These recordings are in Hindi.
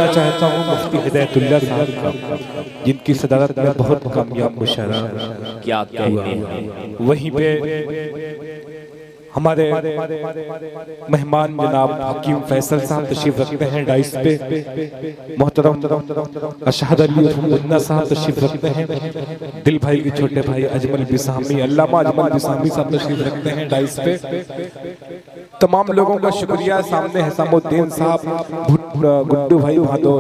करना चाहता हूँ मुफ्ती हिदायतुल्लाह साहब का, जिनकी सदारत में बहुत कामयाब मुशायरा क्या कहने हैं। वहीं पे हमारे मेहमान जनाब हकीम फैसल साहब तशरीफ रखते हैं डाइस पे। मोहतरम अशहद अली मुन्ना साहब तशरीफ रखते हैं। दिल भाई के छोटे भाई अजमल बिसामी, अल्लामा अजमल बिसामी साहब तशरीफ रखते हैं डाइस पे। तमाम लोगों का शुक्रिया। सामने हसामुद्दीन साहब, गुड्डू भाई भादो,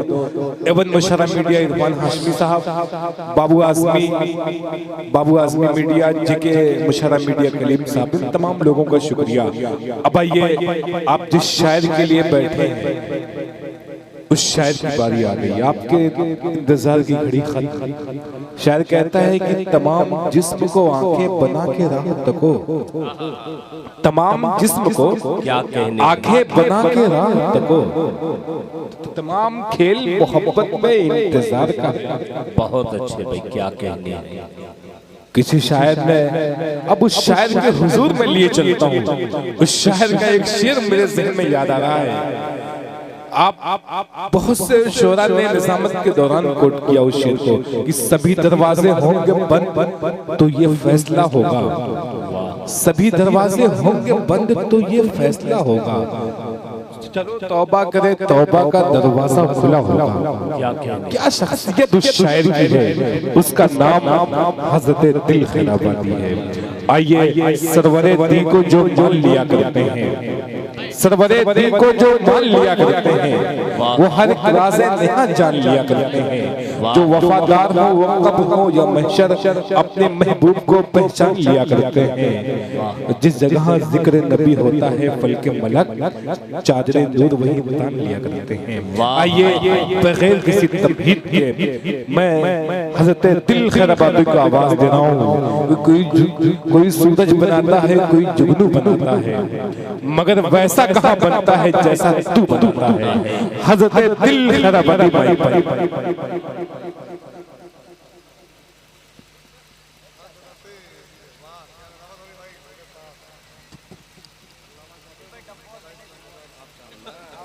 एवन मुशर्रा मीडिया इरफान हाशमी साहब, बाबू आजमी मीडिया जेके मुशर्रा मीडिया कलीम साहब, इन तमाम लोगों का शुक्रिया। अब आइए, आप जिस शायर के लिए बैठे हैं उस शायर की बारी आ गई। आपके इंतजार की घड़ी खत्म। शायर कहता है कि तमाम जिस्म को आंखें बना के राह तको, तमाम जिस्म को आंखें बना के राह तको, तमाम खेल मोहब्बत में इंतजार का। बहुत अच्छे भाई, क्या कहने हैं। किसी शायर ने, अब उस शायर के हुजूर में लिए चलता हूँ। उस शायर का एक शेर मेरे ज़हन में याद आ रहा है। आप बहुत से शोरा ने निजामत के दौरान कोट किया उस शेर को कि सभी दरवाजे होंगे बंद तो ये फैसला होगा, सभी दरवाजे होंगे बंद तो ये फैसला होगा। चलो तौबा करे, तौबा का दरवाजा खुला होगा। क्या शख्सियत उस शायर की है, उसका नाम हज़रत दिल खैराबादी है। आइए, सरवरे दी को जो मान लिया करते हैं, सरवरे दी को जो मान लिया करते हैं, वो हर राज़े नेहा जान लिया करते हैं। जो वफादार हो वो कब्र हो या महशर, अपने महबूब को पहचान लिया करते हैं। जिस जगह जिक्र नबी होता है फल के मलक चादरे दूर वही तान लिया करते हैं। आइए, बगैर किसी तमहीद के मैं हज़रत दिल खैराबादी को आवाज दे रहा हूँ। कोई सूरज बनाता है, कोई जुगनू बनाता है, मगर वैसा कहाँ बनता है जैसा तू बनता है। हज़रत दिल खैराबादी भाई।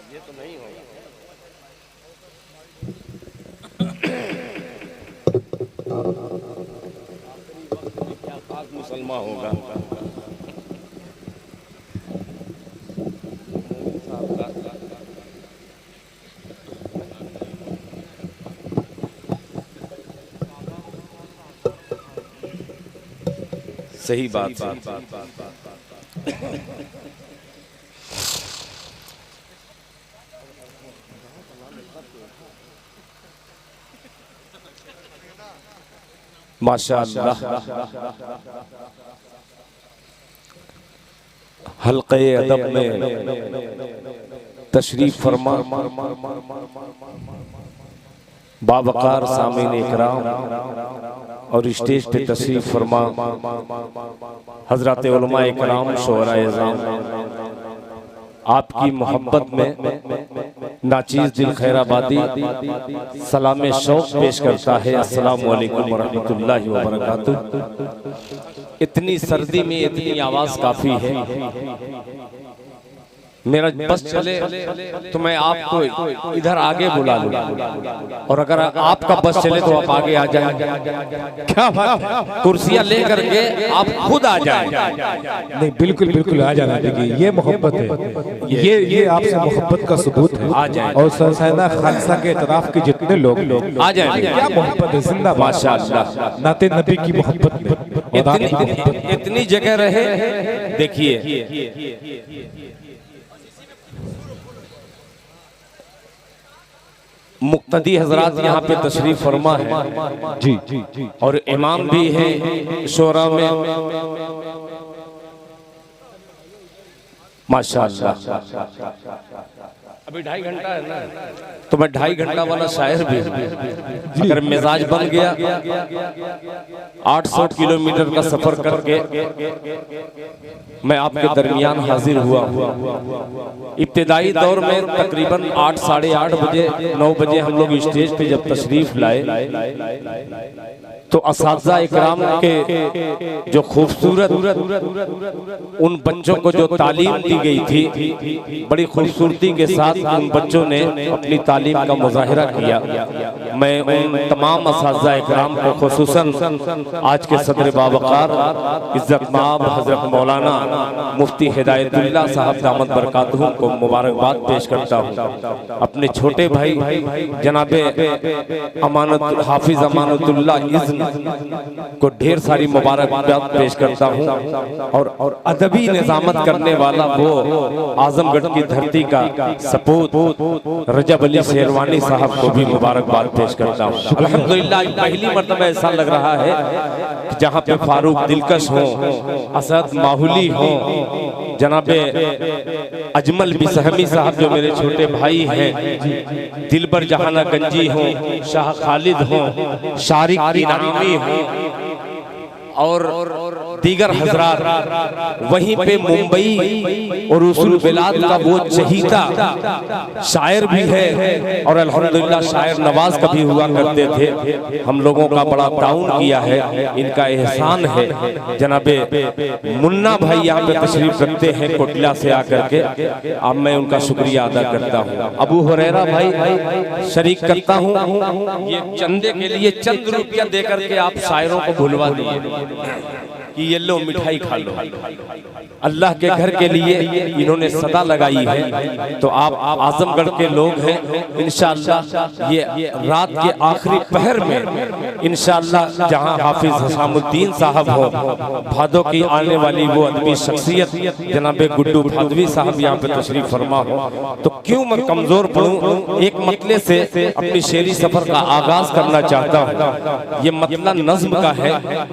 ये तो नहीं होगा। क्या खास मुसलमान होगा। सही बात। माशाअल्लाह, हल्क़े अदब में तशरीफ फरमा बावकार सामीन इकराम और स्टेज पे तशरीफ फरमा हजरत उलमा इकराम शोहरा इज़ाम, आपकी मोहब्बत में नाचीज़ दिल खैराबादी सलाम शौक़ पेश करता है। अस्सलामु अलैकुम वरहमतुल्लाहि वबरकातुहू। इतनी सर्दी में इतनी आवाज़ काफ़ी है। मेरा बस चले तो मैं आपको इधर आगे बुला लूं, और अगर आपका बस चले तो आप आगे आ जाएं। क्या बात है, कुर्सियां लेकर के आप खुद आ जाएं। नहीं, बिल्कुल बिल्कुल आ जाना। देखिए, ये मोहब्बत है, ये आपसे मोहब्बत का सबूत है। आ जाए। और सरसैना खालसा के इतराफ के जितने लोग आ जाए। क्या मोहब्बत है, जिंदाबाद। माशाअल्लाह, नाते नबी की मोहब्बत में इतनी जगह रहे। देखिए, मुक्तदी हजरात यहाँ पे तशरीफ फरमा है जी जी जी, और इमाम भी है शोरा में। माशाअल्लाह, अभी 2.5 घंटा है ना, तो मैं 2.5 घंटा वाला शायर भी अगर मिजाज बन गया 800 किलोमीटर का सफर करके मैं आपके दरमियान हाजिर हुआ। इब्तिदाई दौर में तकरीबन 8 साढ़े 8 बजे 9 बजे हम लोग स्टेज पे जब तशरीफ लाए तो असातिज़ा इकराम के जो खूबसूरत उन बच्चों को जो तालीम दी गई थी बड़ी खूबसूरती के साथ उन बच्चों ने अपनी तालीम का मुजाहिरा किया। मैं उन तमाम असातिज़ा इकराम को खुसूसन आज के सदर बावकार इज़्ज़त माब हज़रत मौलाना मुफ्ती हिदायतुल्लाह साहब दामद बरकातहू को मुबारकबाद पेश करता हूँ। अपने छोटे भाई जनाबे अमानत हाफिज अमानतुल्लाह इज़्न को ढेर सारी मुबारकबाद पेश करता हूँ। और अदबी निज़ामत करने वाला वो आजमगढ़ की धरती का सपूत रजब अली शेरवानी साहब को भी मुबारकबाद पेश करता हूँ। अल्हम्दुलिल्लाह पहली मर्तबा ऐसा लग रहा है कि जहाँ पे फारूक दिलकश हो, असद माहुली हो, जनाबे अजमल बिसहमी साहब जो मेरे छोटे भाई हैं, दिलबर जहाना गंजी हो, शाह खालिद हो, शारिक इनामी हो और दीगर हजरात, वहीं पे मुंबई और उसूल बिलाद का वो चहीता शायर भी है और अल्हम्दुलिल्लाह शायर नवाज कभी हुआ करते थे। हम लोगों का बड़ा ताउन किया है, इनका एहसान है। जनाबे मुन्ना भाई यहाँ पे तशरीफ रखते हैं कोटला से आकर के, अब मैं उनका शुक्रिया अदा करता हूँ। अबू हुरैरा भाई शरीक करता हूँ, ये चंदे के लिए चंद रुपया देकर के आप शायरों को भुलवा दिए कि ये लो मिठाई खा लो। अल्लाह के घर के लिए इन्होंने सदा लगाई है। तो आप आजमगढ़ के लोग हैं, इंशाअल्लाह ये रात के आखिरी पहर में इंशाअल्लाह जहां हाफिज हसामुद्दीन साहब हो, भादों की आने वाली वो अदबी शख्सियत जनाबे गुड्डू भादवी साहब यहाँ पे तशरीफ फरमा हो, तो क्यों मैं कमजोर पड़ूं, एक मतले से अपनी शेरी सफर का आगाज करना चाहता हूँ। ये मतला नज्म का है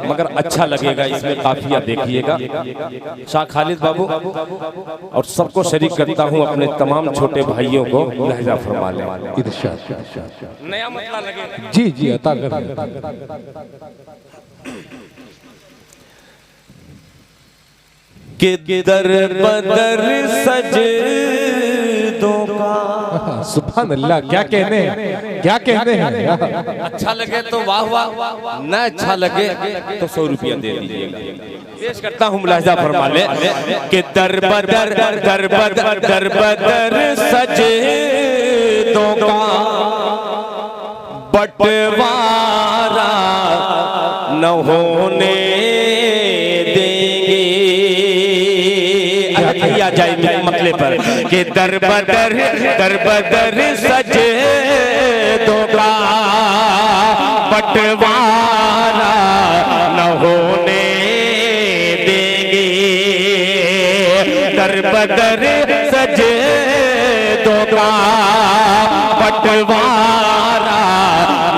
मगर अच्छा लगेगा, इसमें काफिया देखिएगा। शाह खालिद बाबू और सबको शरीक करता हूँ, अपने तमाम छोटे भाइयों को लहजा फरमा लें। नया मतला लगे जी जी अता कर के दर बदर सजदों का। सुभान अल्लाह, क्या कहने हैं, क्या कहने हैं। अच्छा लगे तो वाह वाह, न अच्छा लगे तो 100 रुपया दे दीजिएगा। पेश करता हूँ, मुलाहिजा फरमा ले कि दर बदर दर बदर दर बदर सजदों का बंटवारा न होने आ जाए मेरे मतले पर कि दर बदर सजे दोगा बंटवारा न होने देंगे। दर बदर सजे दोगा बंटवारा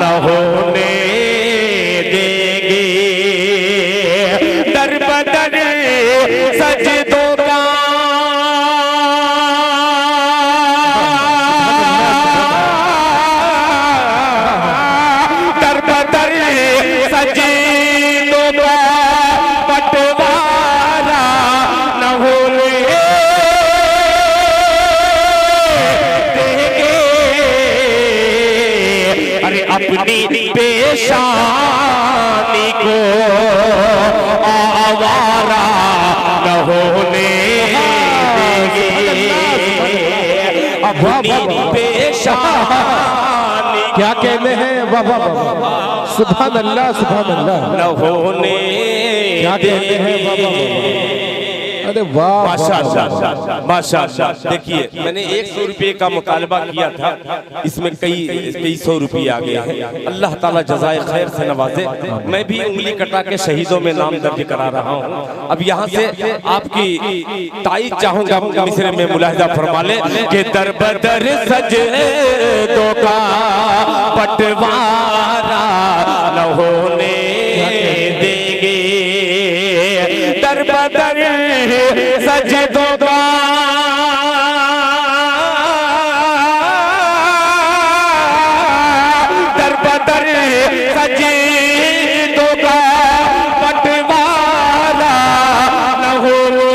न होने देंगे। दर बदर सजे अपनी पेशानी को आवारा न होने देंगे। अपनी पेशानी क्या कहने हैं, वाह वाह वाह, सुभान अल्लाह सुभान अल्लाह, न होने क्या कहने हैं, वाह वाह। अरे वाह माशाअल्लाह माशाअल्लाह। देखिए मैंने 100 रुपये का मुतालबा किया था, इसमें कई 100 रुपये आ गए हैं। अल्लाह ताला जज़ाए खैर से नवाजे। मैं भी उंगली कटा के शहीदों में नाम दर्ज करा रहा हूँ। अब यहाँ से आपकी ताईद चाहूंगा, मिसरे में मुलाहिजा फरमा ले कि दर बदर सजदों का बंटवारा न होने देंगे। दर बदर सजदों का दर बदर सजदों का बंटवारा न होने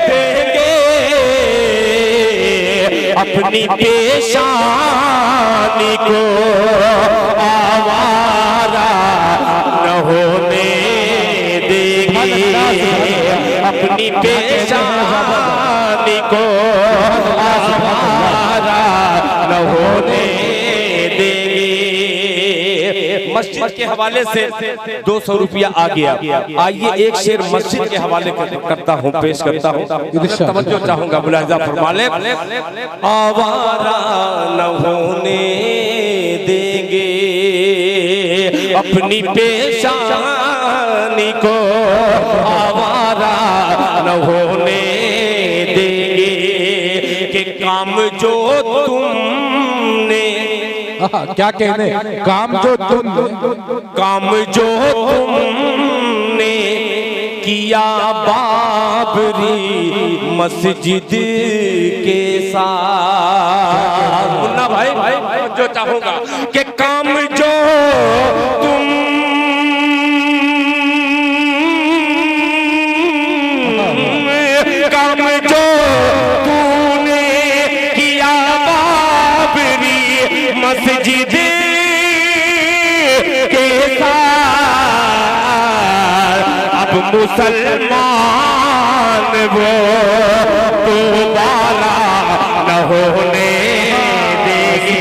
देंगे। अपनी पेशानी होने देंगे। मस्जिद के हवाले से 200 रुपया आ गया। आइए एक शेर मस्जिद के हवाले करता हूँ, पेश करता हूँ, तवज्जो चाहूंगा, मुलाहिजा फरमा ले। आवारा न होने देंगे अपनी पेशानी को, आवारा न होने देंगे कि काम जो तुमने, क्या कहने, काम जो तुमने किया बाबरी मस्जिद के साथ। मुन्ना भाई जो चाहूंगा कि काम जो तुम मस्जिद के साथ अब मुसलमान वो दोबारा न होने देंगे।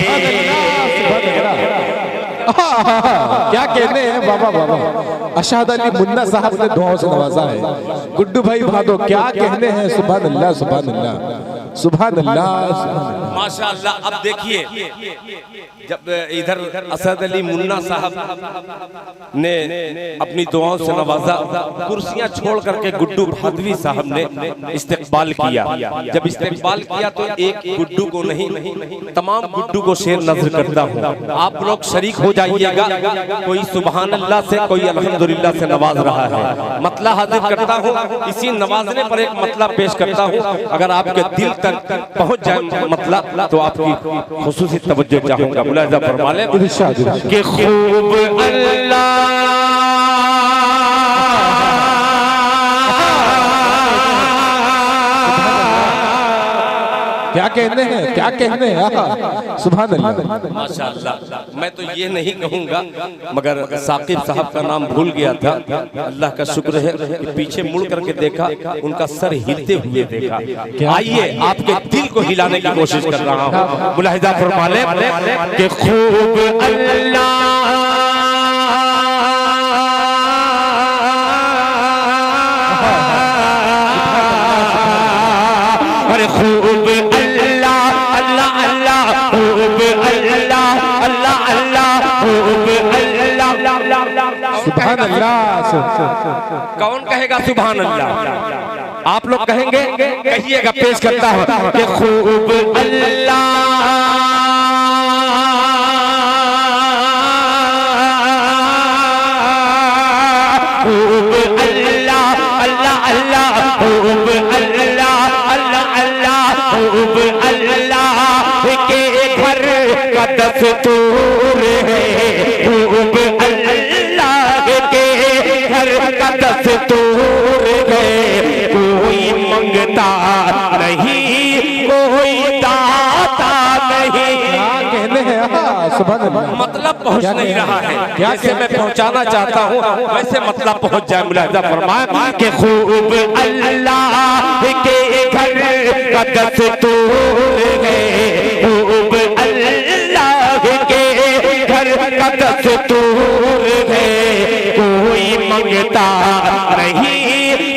क्या कहने हैं बाबा बाबा। अशहद अली मुन्ना साहब ने दुआओं से नवाजा है। गुड्डू भाई भादो क्या कहने हैं। सुभान अल्लाह सुभान अल्लाह सुभान अल्लाह माशाअल्लाह। अब देखिए जब इधर असद अली मुन्ना साहब ने अपनी दुआओं से नवाजा, कुर्सियां छोड़ करके गुड्डू भादवी साहब ने इस्तेकबाल किया। जब इस्तेकबाल किया तो एक गुड्डू को नहीं तमाम गुड्डू को शेर नजर करता हूँ। आप लोग शरीक हो जाइएगा। कोई सुभान अल्लाह से, कोई अल्हम्दुलिल्लाह से नवाज रहा है। मतला हाजिर करता हूँ, इसी नवाजने पर एक मतला पेश करता हूँ। अगर आपके दिल तक पहुंच जाए मतला तो आपकी खुसूसी तवज्जो चाहूंगा, मुलाहिजा फरमा लें कि खूब अल्लाह क्या कहने हैं, क्या कहने हैं। सुभान अल्लाह माशाअल्लाह। मैं तो ये नहीं कहूंगा मगर साकिब साहब का नाम भूल गया था। अल्लाह का शुक्र है कि पीछे मुड़ करके देखा, उनका सर हिलते हुए देखा। आइए आपके दिल को हिलाने की कोशिश कर रहा हूँ, मुलाहिजा फरमा लें कि खूब अल्लाह खूब अल्लाह अल्लाह अल्लाह खूब अल्लाह अल्लाह अल्लाह खूब अल्लाह। सुभान अल्लाह। कौन कहेगा सुभान अल्लाह? आप लोग कहेंगे, कहिएगा, पेश करता हूँ कि खूब अल्लाह खूब अल्लाह अल्लाह अल्लाह खूब अल्लाह खूब अल्लाह के घर का दस्तूर है। खूब अल्लाह के घर का दस्तूर है। कोई मंगता नहीं, कोई दाता नहीं। कहने हैं सुभान अल्लाह। मतलब पहुंच नहीं रहा है, जैसे मैं पहुंचाना चाहता हूँ वैसे मतलब पहुंच जाए। मुलाहिजा फरमाएं कि खूब अल्लाह के घर का दस्तूर है। खूब अल्लाह के घर का दस्तूर है। कोई मंगता नहीं,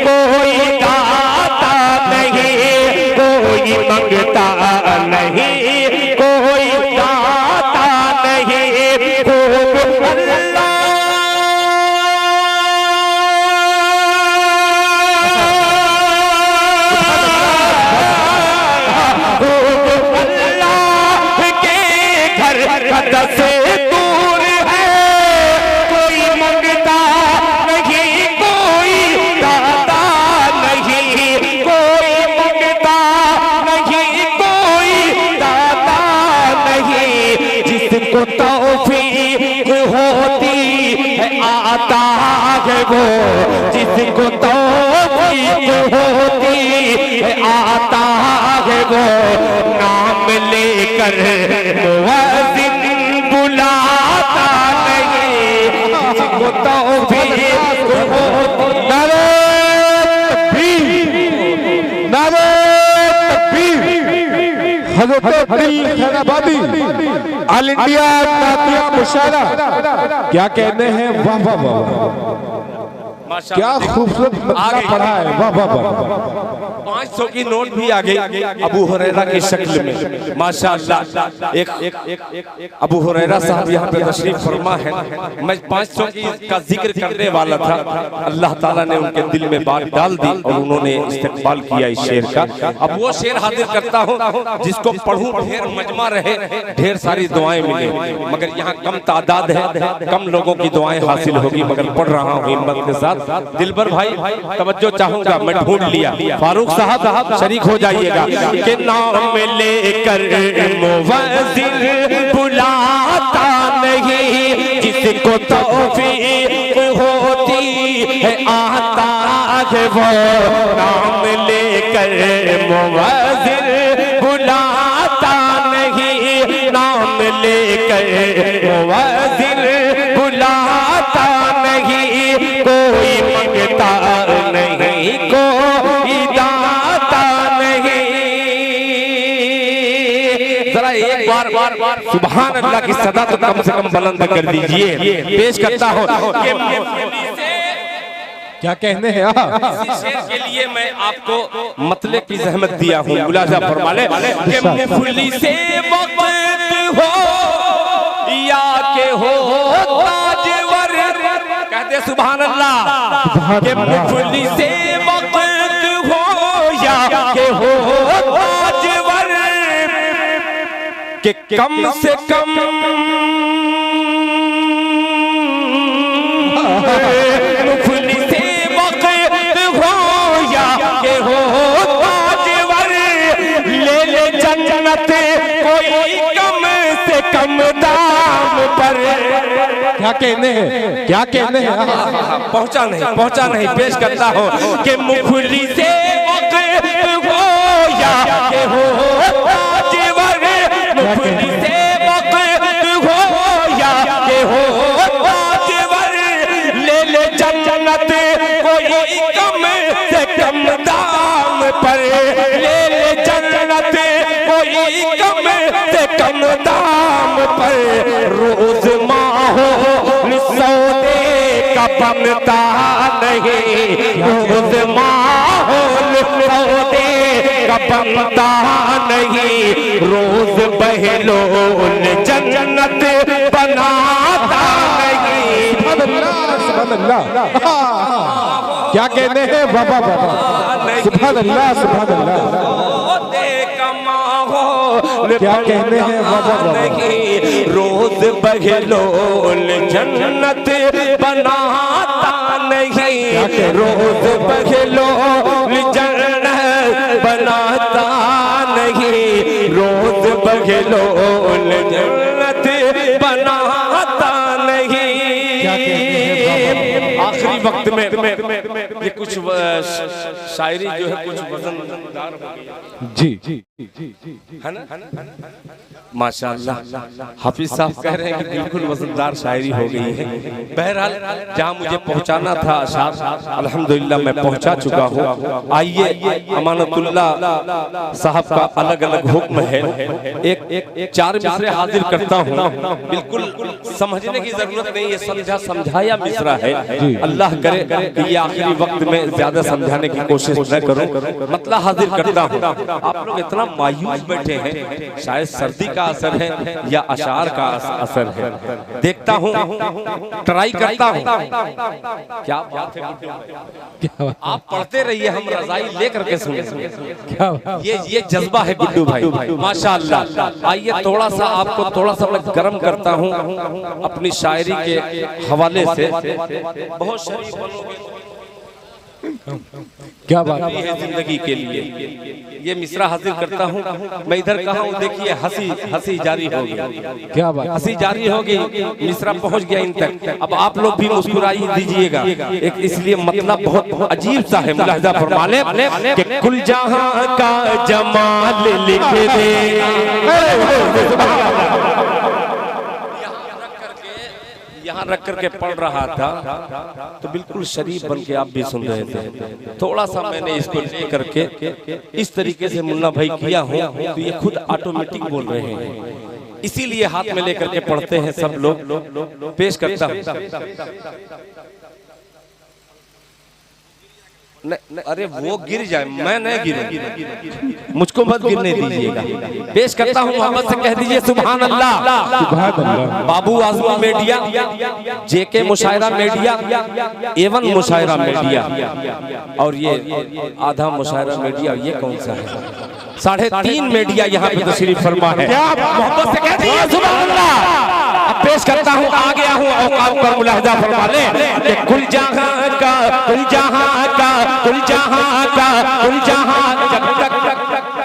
कोई दाता नहीं, कोई मंगता नहीं, कोई दाता नहीं। खूब अल्लाह दस्तूर है। कोई मंगता नहीं, कोई दाता नहीं, कोई मंगता नहीं, कोई दाता नहीं। जिसको तौफीक होती है आता है वो, जिसको तौफीक होती है आता है वो। नाम लेकर मुअज्जिन बुलाता नहीं, जिसको तौफीक होती। नारे तकबीर, नारे तकबीर, हजरत दिल खैराबादी ऑल इंडिया नातिया मुशायरा क्या कहने हैं, वाह वाह वाह, क्या खूबसूरत मसला पढ़ा है, वाह वाह वाह। 500 की नोट भी आ गई अबू हुरैरा की शक्ल में, माशाअल्लाह। एक अबू हुरैरा साहब यहाँ पे तशरीफ फरमा है। मैं 500 का जिक्र करने वाला था, अल्लाह ताला ने उनके दिल में बात डाल दी और उन्होंने इस्तेक़बाल किया इस शेर का। अब वो शेर हाजिर करता हूँ जिसको पढ़ूं ढेर मजमा रहे, ढेर सारी दुआएं मिले, मगर यहाँ कम तादाद है, कम लोगों की दुआएं हासिल होगी, मगर पढ़ रहा हूँ हिम्मत के साथ। दिलबर भाई तवज्जो चाहूंगा, मैं ढूंढ लिया, फारूक साहब शरीक हो जाइएगा। कि नाम लेकर मुवज़्ज़िर बुलाता नहीं, जिसको तौफीक होती है आता है वो। नाम लेकर मुवज़्ज़िर बुलाता नहीं, नाम लेकर मुवज़्ज़िर बुलाता नहीं, कोई मंगता नहीं, कोई दाता नहीं। जरा एक बार सुभान अल्लाह की सदा तो कम से कम बुलंद कर दीजिए। पेश करता हूँ क्या कहने हैं, इसी शेर के लिए मैं आपको मतले की जहमत दिया हूँ। मुलाजा फरमा ले कि मुफली से वक्त हो या के हो ताजवर, कहते सुभान अल्लाह। कि मुफली से वक्त हो या के हो ताजवर, कि कम से कम मुफली से वक्त हो या के हो ताजवर, ले ले जन्नत कोई कम से कम दाम पर। क्या कहने हैं, क्या कहने हैं, पहुंचा नहीं पेश करता हूँ कि मुफली से वक्त हो या के हो ताजवर, मुफली से वक्त हो या के हो ताजवर, ले ले जन्नत कोई कम से कम दाम पर, ले ले जन्नत कोई कम से कम दाम पर। रोज माहौल सौदे का बनता नहीं, रोज माहौल सौदे का बनता नहीं, रोज बहलोल जन्नत बनाता नहीं। सुभान अल्लाह, क्या कहने हैं, वाह वाह वाह, सुभान अल्लाह सुभान अल्लाह। क्या कहने हैं, वाह वाह वाह, रोज बहलोल जन्नत बनाता नहीं, रोज बहलोल जन्नत बनाता नहीं, रोज बहलोल जन्नत बनाता नहीं। आखिरी वक्त में ये कुछ शायरी जो है कुछ वजनदार हो गई। जी है ना, माशाअल्लाह। हाफिज साहब कह रहे हैं कि बिल्कुल वजनदार शायरी हो गई है। बहरहाल जहाँ मुझे पहुँचाना था अशार, अल्हम्दुलिल्लाह मैं पहुँचा चुका हूँ। आइए अमानतुल्लाह साहब का अलग अलग हुक्म है, एक चार मिसरे हाजिर करता हूँ। बिल्कुल समझने की जरूरत नहीं है, समझा समझाया मिसरा है। अल्लाह करे कि ये आखिरी वक्त में ज्यादा समझाने की कोशिश न करूं, मतलब हाजिर करता हूँ। आप लोग इतना मायूस बैठे हैं, शायद सर्दी का असर है या अशार का असर है। देखता हूँ, ट्राई करता हूँ। क्या बात है, आप पढ़ते रहिए, हम रजाई लेकर के सुने। ये जज्बा है गुड्डू भाई, माशाअल्लाह। आइए थोड़ा सा आपको थोड़ा सा मैं गर्म करता हूँ अपनी शायरी के हवाले से। बहुत शरीफ बनोगे, क्या बात है जिंदगी के लिए। ये मिसरा हाजिर करता हूँ। मैं इधर कहा हूँ, देखिए हंसी जारी होगी, क्या बात, हंसी जारी होगी, मिसरा पहुँच गया इन तक। अब आप लोग भी मुस्कुराई दीजिएगा, एक इसलिए मतलब बहुत अजीब सा है। मुलाहिजा फरमा ले कि कुल जहां का जमाल लिख दे, यहाँ यहाँ रख करके पढ़ रहा था तो बिल्कुल शरीफ बन के आप भी सुन रहे थे। थोड़ा सा मैंने इसको ले करके इस तरीके से मुन्ना भाई किया हूँ तो ये खुद ऑटोमेटिक बोल रहे हैं, इसीलिए हाथ में लेकर के पढ़ते हैं सब लोग। पेश करता हूँ। अरे वो गिर जाए, मैं नहीं गिरूं, मुझको मत गिरने दीजिएगा। पेश करता हूँ, मोहम्मद से कह दीजिए सुभान अल्लाह। बाबू आजमी मीडिया, जेके मुशायरा मीडिया, एवन मुशायरा मीडिया और ये आधा मुशायरा मीडिया, ये कौन सा है? 3.5 मीडिया यहाँ पे तशरीफ फरमा है। मोहम्मद से कह दीजिए सुभान अल्लाह। पेश करता हूँ, आ गया हूँ औकात पर मुलाहिजा फरमा ले कि कुल जहां का कुल जहां का कुल जहां का कुल जहां,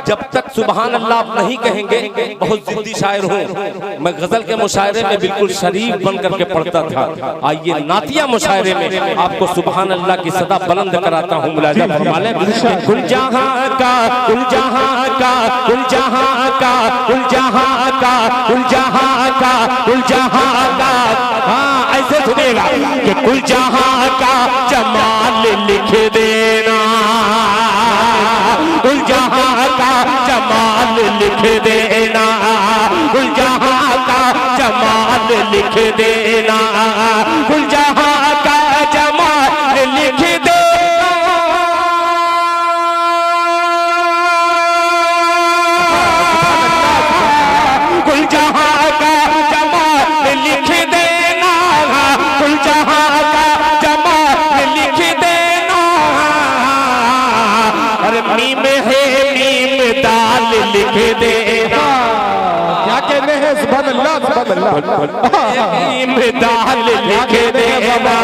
जब तक सुभान अल्लाह आप नहीं कहेंगे, बहुत जिद्दी शायर हूँ मैं, गजल के मुशायरे में बिल्कुल शरीफ बन करके पढ़ता था। आइए नातिया मुशायरे में आपको सुभान अल्लाह की सदा बुलंद कराता हूँ, मुलाहिजा फरमा ले। कुल जहां का कुल जहां का कुल जहां का कुल जहां का कुल जहां का कुल जहां का, हाँ ऐसे सुनेगा कि कुल जहां का जमाल लिख देना, कुल जहां का जमाल लिख देना, कुल जहां का जमाल लिख देना, कुल जहां का जमाल लिख देना, कुल जहां का जमाल लिख देना, कुल जहां का जमाल लिख देना। अरे मीम है मीम दाल लिख देना, क्या कहने हैं? सुभान अल्लाह, सुभान अल्लाह। मीम दाल लिख देना,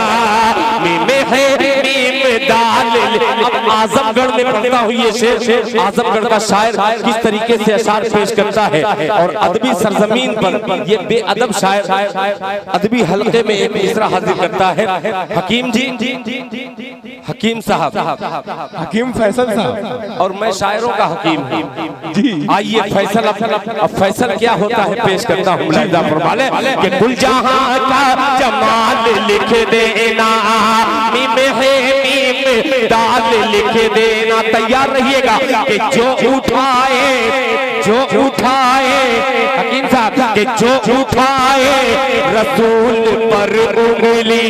मीम है मीम दाल। अब आजमगढ़ में पढ़ता हूँ ये शेर, आजमगढ़ का शायर किस तरीके से अशार पेश करता है और अदबी सरजमीन पर ये बेअदब शायर अदबी हल्के में एक मिसरा हाजिर करता है। हकीम जी, हकीम साहब, हकीम फैसल साहब, और मैं शायरों का हकीम हूँ जी। आइए फैसल, अब फैसल क्या होता है पेश करता हूँ, मुलाहिजा फरमा ले कि कुल जहां का जमाल लिख देना, मीम है मीम दाल लिख देना। तैयार रहिएगा कि जो उठाए हकीम साहब कि जो उठाए रसूल पर उंगली,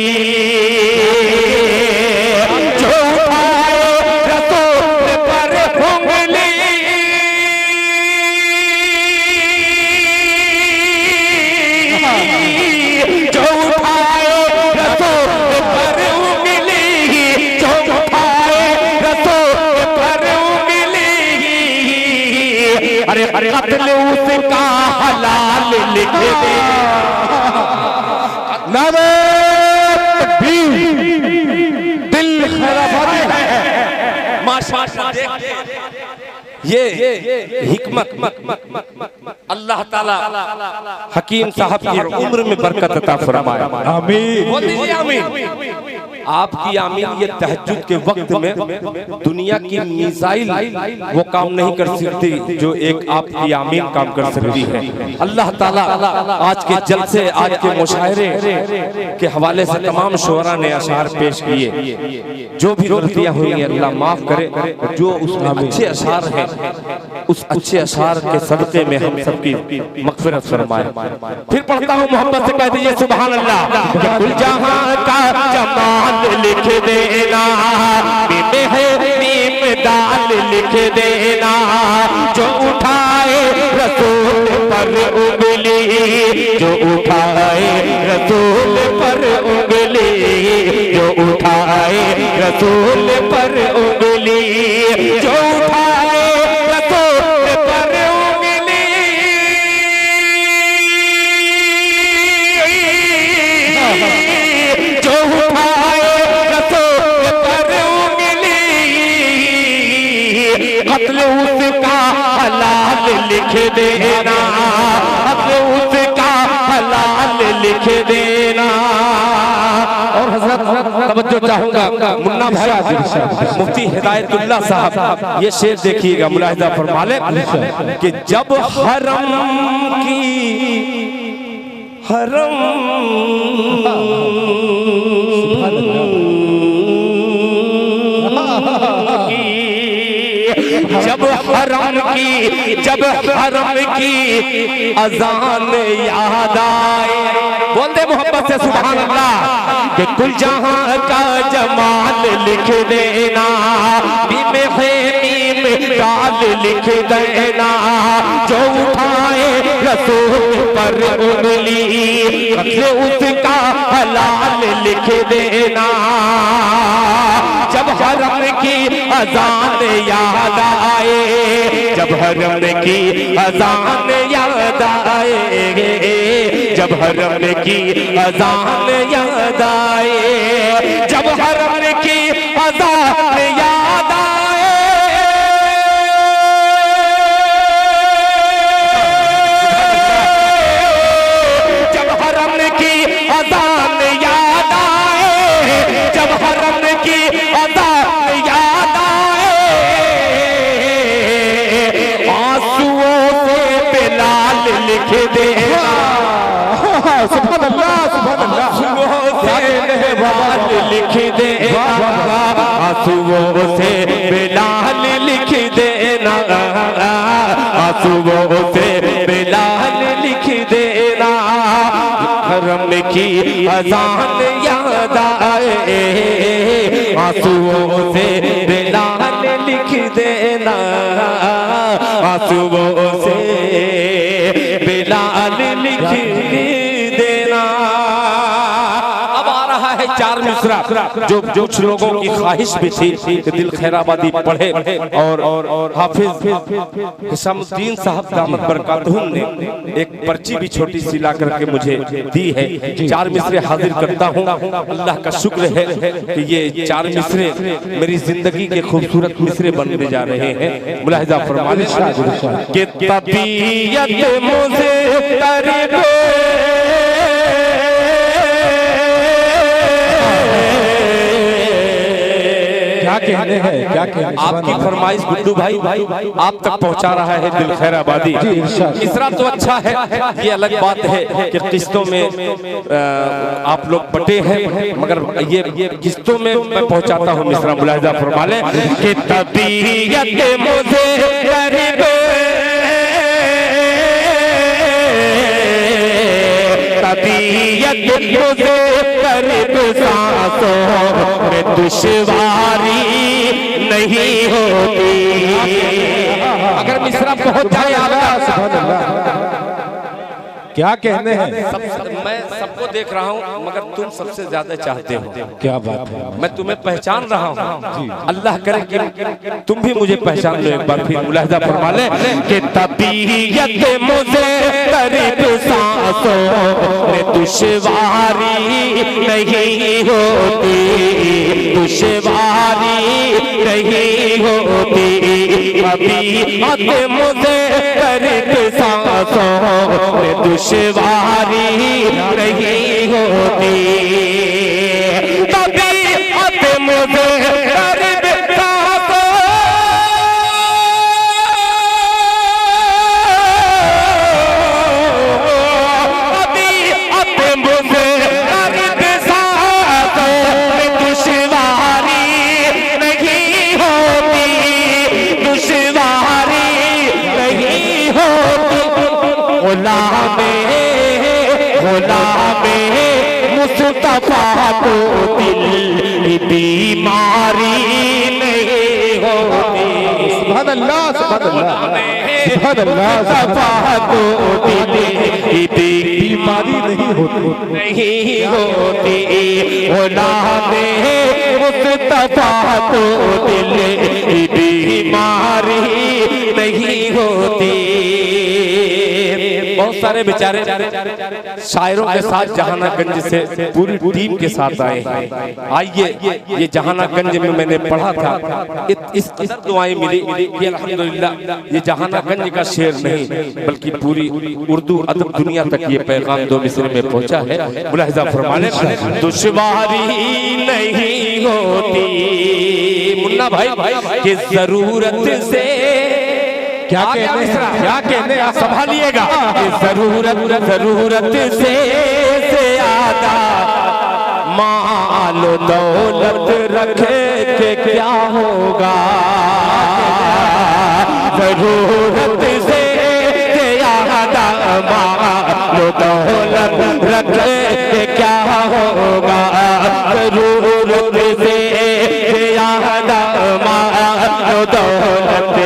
जो उठाए रसूल पर उंगली, जो उठाए रसूल पर उंगली, जो उठाए रसूल पर उंगली, अरे कत्ल उसका हलाल लिख दे। नारे तकबीर, दिल खराब है। माशाअल्लाह, ये हिकमत अल्लाह ताला हकीम साहब की उम्र में बरकत अता फरमाए। आमीन। बोल दीजिए आमीन। आपकी आमीन ये तहज्जुद के वक्त में दुनिया की मिसाइल वो काम नहीं कर सकती जो एक आपकी आमीन काम कर सकती है। अल्लाह ताला आज के जलसे, आज के मुशायरे के हवाले से तमाम शुअरा ने अशार पेश किए, जो भी गलतियां हुई हैं अल्लाह माफ करे, जो उसमें अच्छे अशार हैं उस अच्छे अशार के सदक़े में हम सबकी मग़फ़िरत फरमाए। फिर पढ़ता हूँ, मोहब्बत से कह दीजिए सुभान अल्लाह। कुल जहां का जमाल लिख देना, मीम है मीम दाल लिख देना, जो उठाए रसूल पर उंगली, जो उठाए रसूल पर उंगली, जो उठाए रसूल पर उंगली, जो उठाए रसूल पर उंगली, जो उठाए रसूल पर उंगली, कत्ल उसका हलाल लिख देना, कत्ल उसका हलाल लिख देना। और हजरत तवज्जो चाहूंगा, मुन्ना भाई मुफ्ती हिदायतुल्लाह साहब ये शेर देखिएगा, मुलाहिजा फरमा ले कि जब हरम जब हरम की अजान याद आए, बोल दे मोहब्बत से सुभान अल्लाह, कि कुल जहां का जमाल लिख देना, मीम डाल लिख देना, जो उठाए रसूल पर उंगली उसका हलाल लिख देना। जब हरम की अजान याद आए, जब हरम की अजान याद आए, जब हरम की अजान याद आए, जब हरम की अजान याद आए, जब हरम की अजान याद आए, जब हरम की अजान याद आए, आंसुओं से बिलाल लिख देना। सुभान अल्लाह, सुभान अल्लाह। लिख देना, आंसुओं से बिलाल लिख देना, आंसुओं से बिलाल लिख देना। हरम की अजान याद आए, आंसुओं से बिलाल लिख देना, आंसुओं से बिलाल लिख देना। अब आ रहा है चार मिसरा, जो कुछ लोगों की ख्वाहिश भी थी कि दिल खैराबादी पढ़े, और हाफिज हिसामुद्दीन साहब दामद बरकातहुम ने एक पर्ची भी छोटी सी ला करके मुझे दी है। चार मिसरे हाजिर करता हूँ। अल्लाह का शुक्र है कि ये चार मिसरे मेरी जिंदगी के खूबसूरत मिसरे बनने जा रहे हैं। मुलाहिजा फरमाने कि तबीयत मुझे क्या कहने हैं, क्या कहने। आपकी फरमाइश गुड्डू भाई आप तक पहुंचा रहा है दिल खैराबादी। मिसरा तो अच्छा है, ये अलग बात है कि किस्तों में आप लोग बटे हैं, मगर ये किस्तों में मैं पहुंचाता हूँ मिसरा। मुलाहिजा फरमा लें कि तबीयत मुझे तबीयत मुझे करीब, सांसों में दुश्वारी नहीं होती। अगर मिसरा पहुंच जाए क्या कहने हैं। मैं सबको देख रहा हूँ, मगर तुम सबसे ज्यादा चाहते हो। क्या बात है। मैं तुम्हें पहचान रहा हूँ, अल्लाह करे कि तुम भी मुझे पहचान लो एक बार फिर। मुलाहिजा फरमा ले कि तबीयत मुझे करीब, सांसों में दुश्वारी नहीं होती, दुश्वारी नहीं होती। तबीयत मुझे करीब, सांसों में दुश्वारी नहीं होती। तबीयत मुझे करीब, तबीयत मुझे करीब, सांसों में दुश्वारी नहीं होती, दुश्वारी नहीं होती। गुलामे मुस्तफा को दिल बीमारी नहीं होती। सुभान अल्लाह, सुभान अल्लाह, सुभान अल्लाह। मुस्तफा को दिल बीमारी नहीं होती, नहीं होती। गुलामे मुस्तफा को दिल बीमारी नहीं होती। बहुत सारे बेचारे शायरों के साथ जहानागंज से पूरी टीम के साथ आए हैं। आइए, ये जहानागंज में मैंने पढ़ा था, इस दुआएं मिली। ये अल्हम्दुलिल्लाह ये जहानागंज का शेर नहीं, बल्कि पूरी उर्दू अदब दुनिया तक ये पैगाम दो मिसरे में पहुंचा है। मुलाहिजा फरमाने दुश्वारी नहीं होती मुन्ना भाई की जरूरत से क्या कहने आप संभालिएगा। जरूरत से ज्यादा माल दौलत रखे के क्या होगा। जरूरत से ज्यादा माल दौलत रखे के क्या होगा। जरूरत से ज्यादा माल दौलत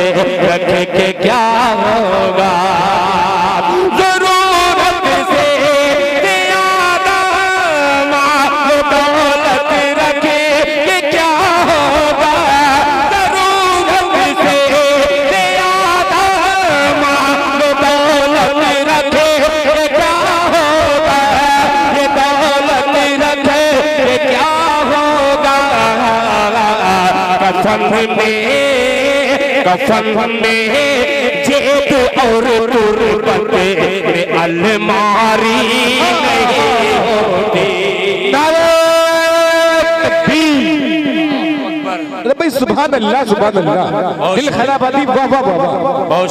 रखे के क्या होगा। कफन में जेब और तुरबत में अलमारी नहीं होती। अरे भाई सुभान अल्लाह दिल खराबादी वाह वाह वाह वाह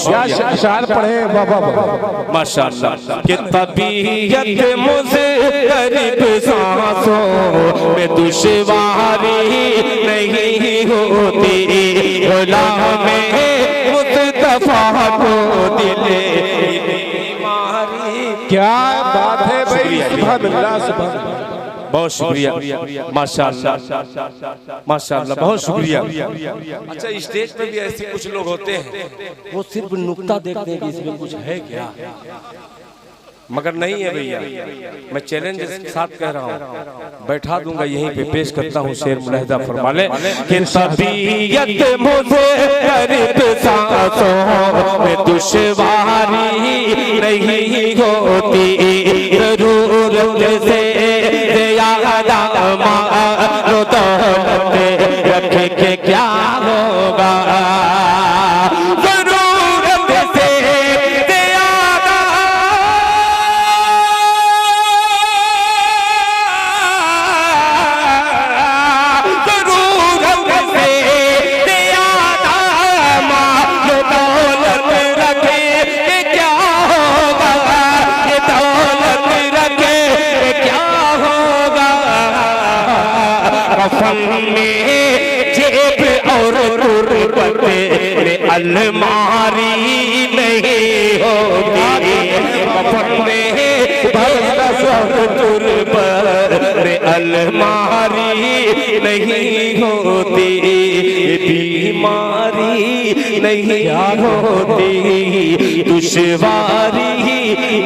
शायर पढ़े वाह वाह वाह माशाअल्लाह। कि तबीयत मुझे गरीब सांसों में दुश्वारी नहीं होती। गुलाम में मुस्तफा को दिले बीमारी। क्या बात है भाई सुभान अल्लाह बहुत शुक्रिया माशाअल्लाह माशाअल्लाह बहुत शुक्रिया। अच्छा स्टेज पे भी ऐसे कुछ लोग होते हैं वो सिर्फ नुक्ता देखते हैं कि इसमें कुछ है क्या, मगर नहीं है भैया। मैं चैलेंज के साथ कह रहा हूँ, बैठा दूंगा यहीं पे, पेश करता हूँ शेर मुलाहिजा फरमा ले। कि तबीयत मुझे गरीब सांसों में दुश्वारी नहीं होती। जरूरत से ज्यादा मालो दौलत रखे के क्या होगा। अलमारी नहीं होती। कफन में अलमारी नहीं होती। बीमारी नहीं होती। दुश्वारी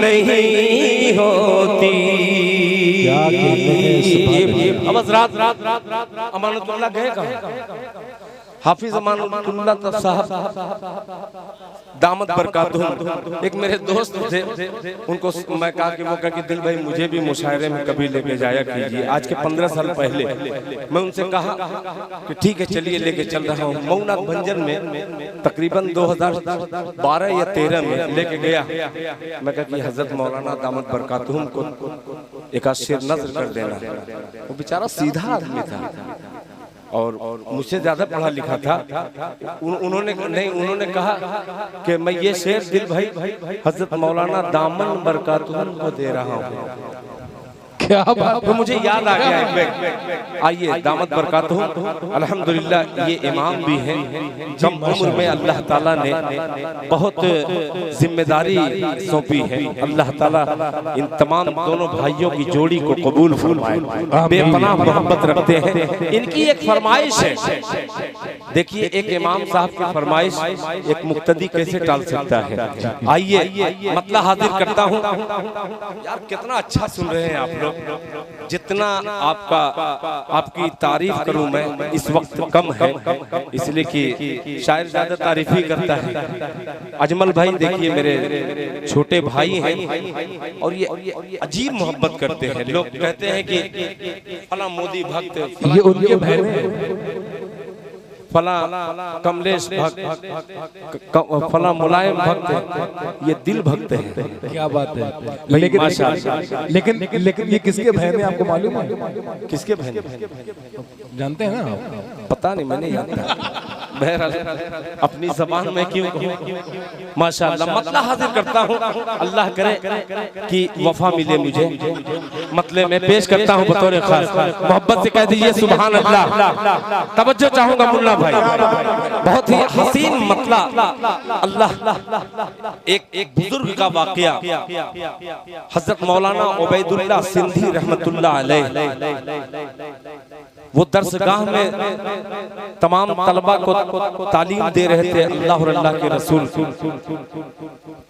नहीं होती। अब रात अमानतुल्लाह गए कहाँ? हाफिज अमानुल्लाह साहब दामत बरकातुहू एक मेरे दोस्त थे, उनको मैं कहा कि वो कहा कि दिल भाई मुझे भी मुशायरे में कभी लेके जाया कीजिए। आज के 15 साल पहले मैं उनसे कहा कि ठीक है चलिए लेके चल रहा हूँ। मऊना भंजन में तकरीबन 2012 या 13 में लेके गया। मैं कहा कि हजरत मौलाना दामत बरकातुहू को एक आध शेर नज़्र कर देना। वो बेचारा सीधा आदमी था और मुझसे ज्यादा पढ़ा लिखा था। उन्होंने कहा कि मैं ये शेर दिल भाई हजरत मौलाना दामन बरकातुहू को दे रहा हूँ। क्या बात, तो मुझे याद आ गया। आइए दामत बरकातुहू अल्हम्दुलिल्लाह ये इमाम भी हैं। कम उम्र में अल्लाह ताला ने बहुत जिम्मेदारी सौंपी है। अल्लाह ताला इन तमाम दोनों भाइयों की जोड़ी को कबूल फरमाए। बेपनाह मोहब्बत रखते हैं। इनकी एक फरमाइश है, देखिए एक इमाम साहब की फरमाइश एक मुक्तदी कैसे टाल सकता है। आइए मतलब हाजिर करता हूँ। यार कितना अच्छा सुन रहे हैं आप लोग। जितना आपकी तारीफ करूं मैं इस वक्त कम है, इसलिए कि शायर ज्यादा तारीफ ही करता है। अजमल भाई देखिए मेरे छोटे भाई हैं और ये अजीब मोहब्बत करते हैं। लोग कहते हैं कि फला मोदी भक्त, ये उनके भाई हैं। फला कमलेश भक्त, फला मुलायम भक्त है, ये दिल भक्त है। क्या बात है। लेकिन ये किसके भय में आपको मालूम है? किसके भय? जानते हैं ना आप? पता नहीं, मैंने जानता। बहरहाल अपनी जबान में क्यों कहूं, माशाअल्लाह मतला हाजिर करता हूं। अल्लाह करे कि वफा मिले मुझे। मतले में पेश करता हूं बतौर खास, मोहब्बत से कह दीजिए सुभान अल्लाह। तवज्जो चाहूंगा मुन्ना भाई, बहुत ही हसीन मतला। अल्लाह, एक बुजुर्ग का वाकया, हजरत मौलाना उबैदुल्लाह सिंधी रहमतुल्लाह अलैह, वो दरसगाह में तमाम तलबा को तालीम दे रहे थे अल्लाह और अल्लाह के रसूल।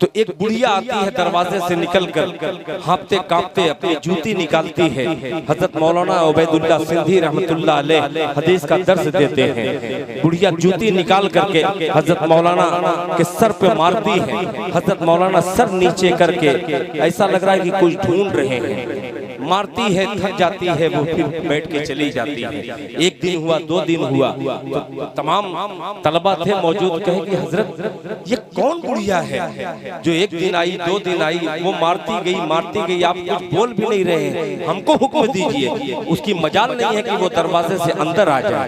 तो एक बुढ़िया आती है दरवाजे से निकलकर, हाँपते कांपते अपनी जूती निकालती है। हजरत मौलाना उबैदुल्लाह सिंधी रहमतुल्लाह अलैह हदीस का दर्स देते हैं। बुढ़िया जूती निकाल करके हजरत मौलाना के सर पे मारती है। हजरत मौलाना सर नीचे करके ऐसा लग रहा है कि कुछ ढूंढ रहे हैं, मारती है, थक जाती है, वो फिर बैठ के चली जाती है। एक दिन हुआ, 2 दिन हुआ, तो तमाम तलबा थे मौजूद, कहे कि हजरत ये कौन बुढ़िया है जो एक दिन आई, 2 दिन आई, वो मारती गई, आप कुछ बोल भी नहीं रहे हैं, हमको हुक्म दीजिए। उसकी मजाल नहीं है कि वो दरवाजे से अंदर आ जाए।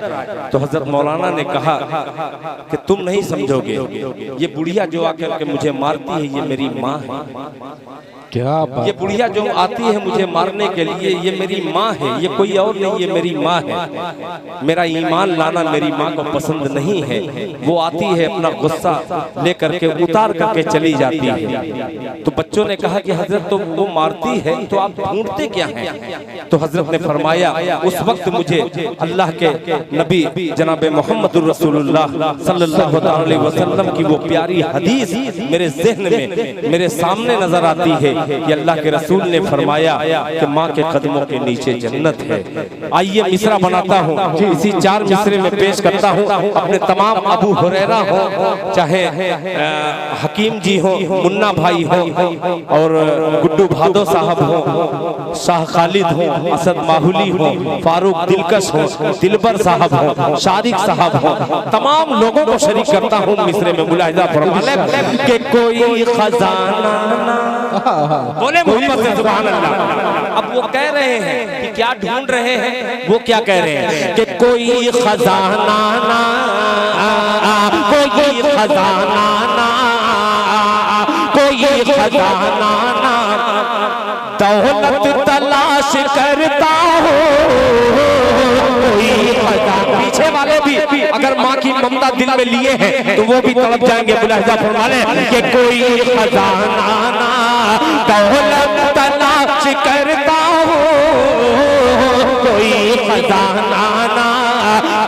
तो हजरत मौलाना ने कहा कि तुम नहीं समझोगे, ये बुढ़िया जो आकर के मुझे मारती है ये मेरी माँ है। क्या बात। ये बुढ़िया जो आती है मुझे मारने के लिए ये मेरी माँ है, ये कोई और नहीं, ये मेरी माँ है। मेरा ईमान लाना मेरी माँ को पसंद नहीं है। वो आती है अपना गुस्सा लेकर के उतार करके चली जाती है। तो बच्चों ने कहा कि हजरत तो वो मारती है तो आप ढूंढते क्या हैं? तो हजरत ने फरमाया उस वक्त मुझे अल्लाह के नबी जनाब मोहम्मदुर रसूलुल्लाह सल्लल्लाहु अलैहि वसल्लम की वो प्यारी हदीस मेरे ज़हन में, मेरे सामने नजर आती है कि अल्लाह के रसूल ने फरमाया कि माँ के कदमों के नीचे जन्नत है। आइए मिसरा बनाता हूँ, इसी 4 मिसरे में पेश करता हूँ अपने तमाम अबू हुरैरा हो, चाहे हकीम जी हो, मुन्ना भाई हो, और गुड्डू भादो साहब हो, शाह खालिद हो, असद माहुली हो, फारूक दिलकश हो, दिलबर साहब हो, शारिक साहब हो, तमाम लोगों को शरीक करता हूँ मिसरे में। मुलाहिजा फरमाए कि कोई खजाना बोले मोहब्बत से सुभान अल्लाह। अब वो कह रहे हैं कि क्या ढूंढ रहे हैं, वो क्या कह रहे हैं कि कोई खजाना ना, कोई खजाना ना, कोई खजाना ना, दौलत तलाश करता हो कोई खजाना। पीछे वाले भी अगर माँ की ममता दिल में लिए हैं तो वो भी तड़प जाएंगे। मुलाहिजा फरमाने कि कोई खजाना ना, दौलत तलाश करता हो कोई खजाना ना,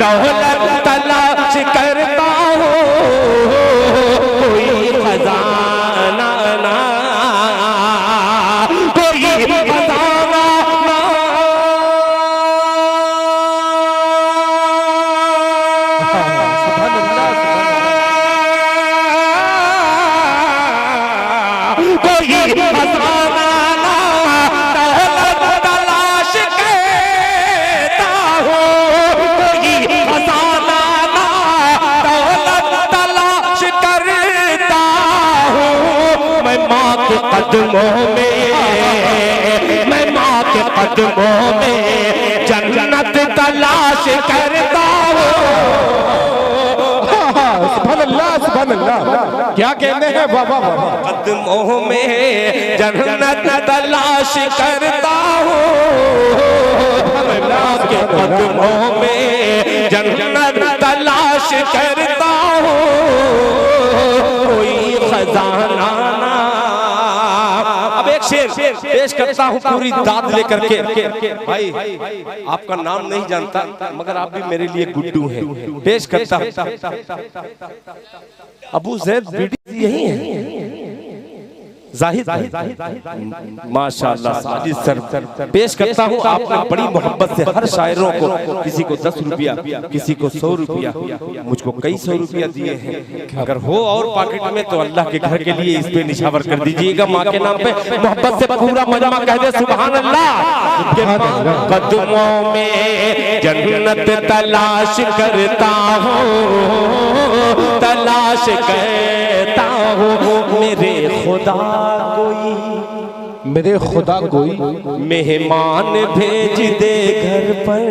दौलत तलाश करता हो कोई खजाना ना, कोई खजाना ना। कदमों में मैं माँ के कदमों में जन्नत तलाश करता हूँ। सुभान अल्लाह, सुभान अल्लाह। क्या कहते हैं बाबा? कदमों में जन्नत तलाश करता हूँ, माँ के कदमों में जन्नत तलाश करता हूँ कोई खजाना। एक शेर पेश करता हूँ पूरी दाद लेकर के। भाई आपका नाम नहीं जानता मगर आप भी मेरे लिए गुड्डू हैं। पेश करता हूँ। अबू ज़ैद बीडी यही है, जाहिद माशाअल्लाह साजिद सर पेश करता हूँ। आपने बड़ी मोहब्बत से हर शायरों को, किसी को 10 रुपया, किसी को 100 रुपया, मुझको कई 100 रुपया दिए हैं। अगर हो और पॉकेट में तो अल्लाह के घर के लिए इस पे निशावर कर दीजिएगा। माँ के नाम पे मोहब्बत से पूरा मजमा कह दे सुभान अल्लाह। कदमों में जन्नत तलाश करता हूँ, तलाश करता हूँ। मेरे खुदा कोई मेहमान भेज दे घर पर।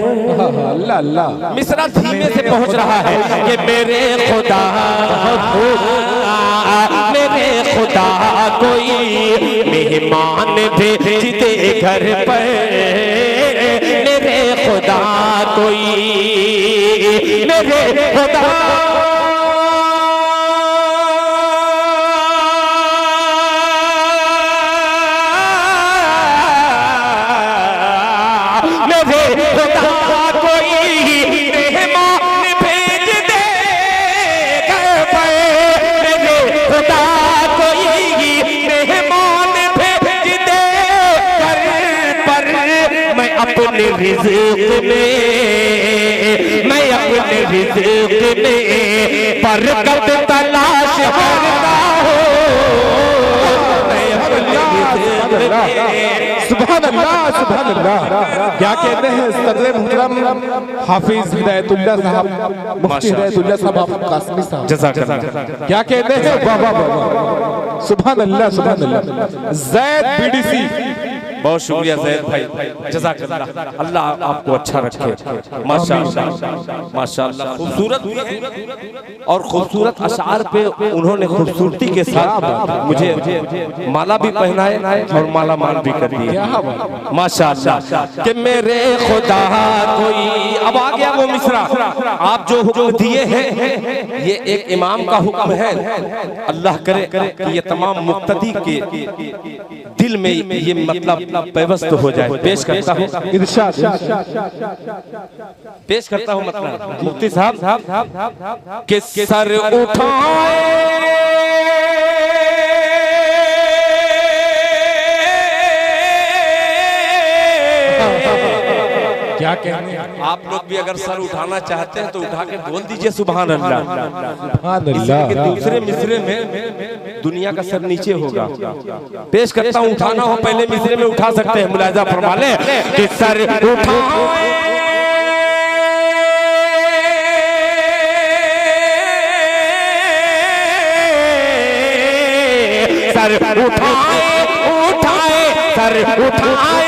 अल्लाह अल्लाह मिसरा धीमे से पहुंच रहा है कि मेरे खुदा कोई मेहमान भेज दे घर पर। मेरे खुदा कोई मेरे खुदा अपने रिज़्क़ में बरकत तलाश करता हूँ। सुभान अल्लाह सुभान अल्लाह। क्या कहते हैं सदर मुहतरम हाफिज हिदायतुल्लाह साहब, मुफ्ती हिदायतुल्लाह साहब कासमी साहब, जज़ाकल्लाह। क्या कहते हैं वाह वाह वाह, सुभान अल्लाह सुभान अल्लाह। जैद बीडीसी, बहुत शुक्रिया जैद भाई, जज़ाकल्लाह। अल्लाह आपको अच्छा रखे। माशाअल्लाह माशाअल्लाह, खूबसूरत और खूबसूरत अशार पे उन्होंने खूबसूरती के साथ मुझे माला भी पहनाए और माला माल भी कर दी माशाअल्लाह। कि मेरे खुदा कोई, अब आ गया वो मिसरा। आप जो हुक्म दिए हैं ये एक इमाम का हुक्म है। अल्लाह करे कि ये तमाम मुक्तदी के दिल में ये मतलब पेवस्त हो जाए। पेश करता हूँ इरशाद, पेश करता हूँ मतलब मुफ्ती साहब के सर उठाए क्या कहने हैं आप लोग भी अगर सर उठाना चाहते हैं तो उठा के बोल दीजिए सुभान अल्लाह। सुभान अल्लाह। दूसरे मिसरे में दुनिया का सर नीचे होगा। पेश करता हूँ, उठाना हो पहले मिसरे में उठा सकते हैं। मुलाहिजा फरमा लें कि सर उठाए सर उठाए उठाए सर उठाए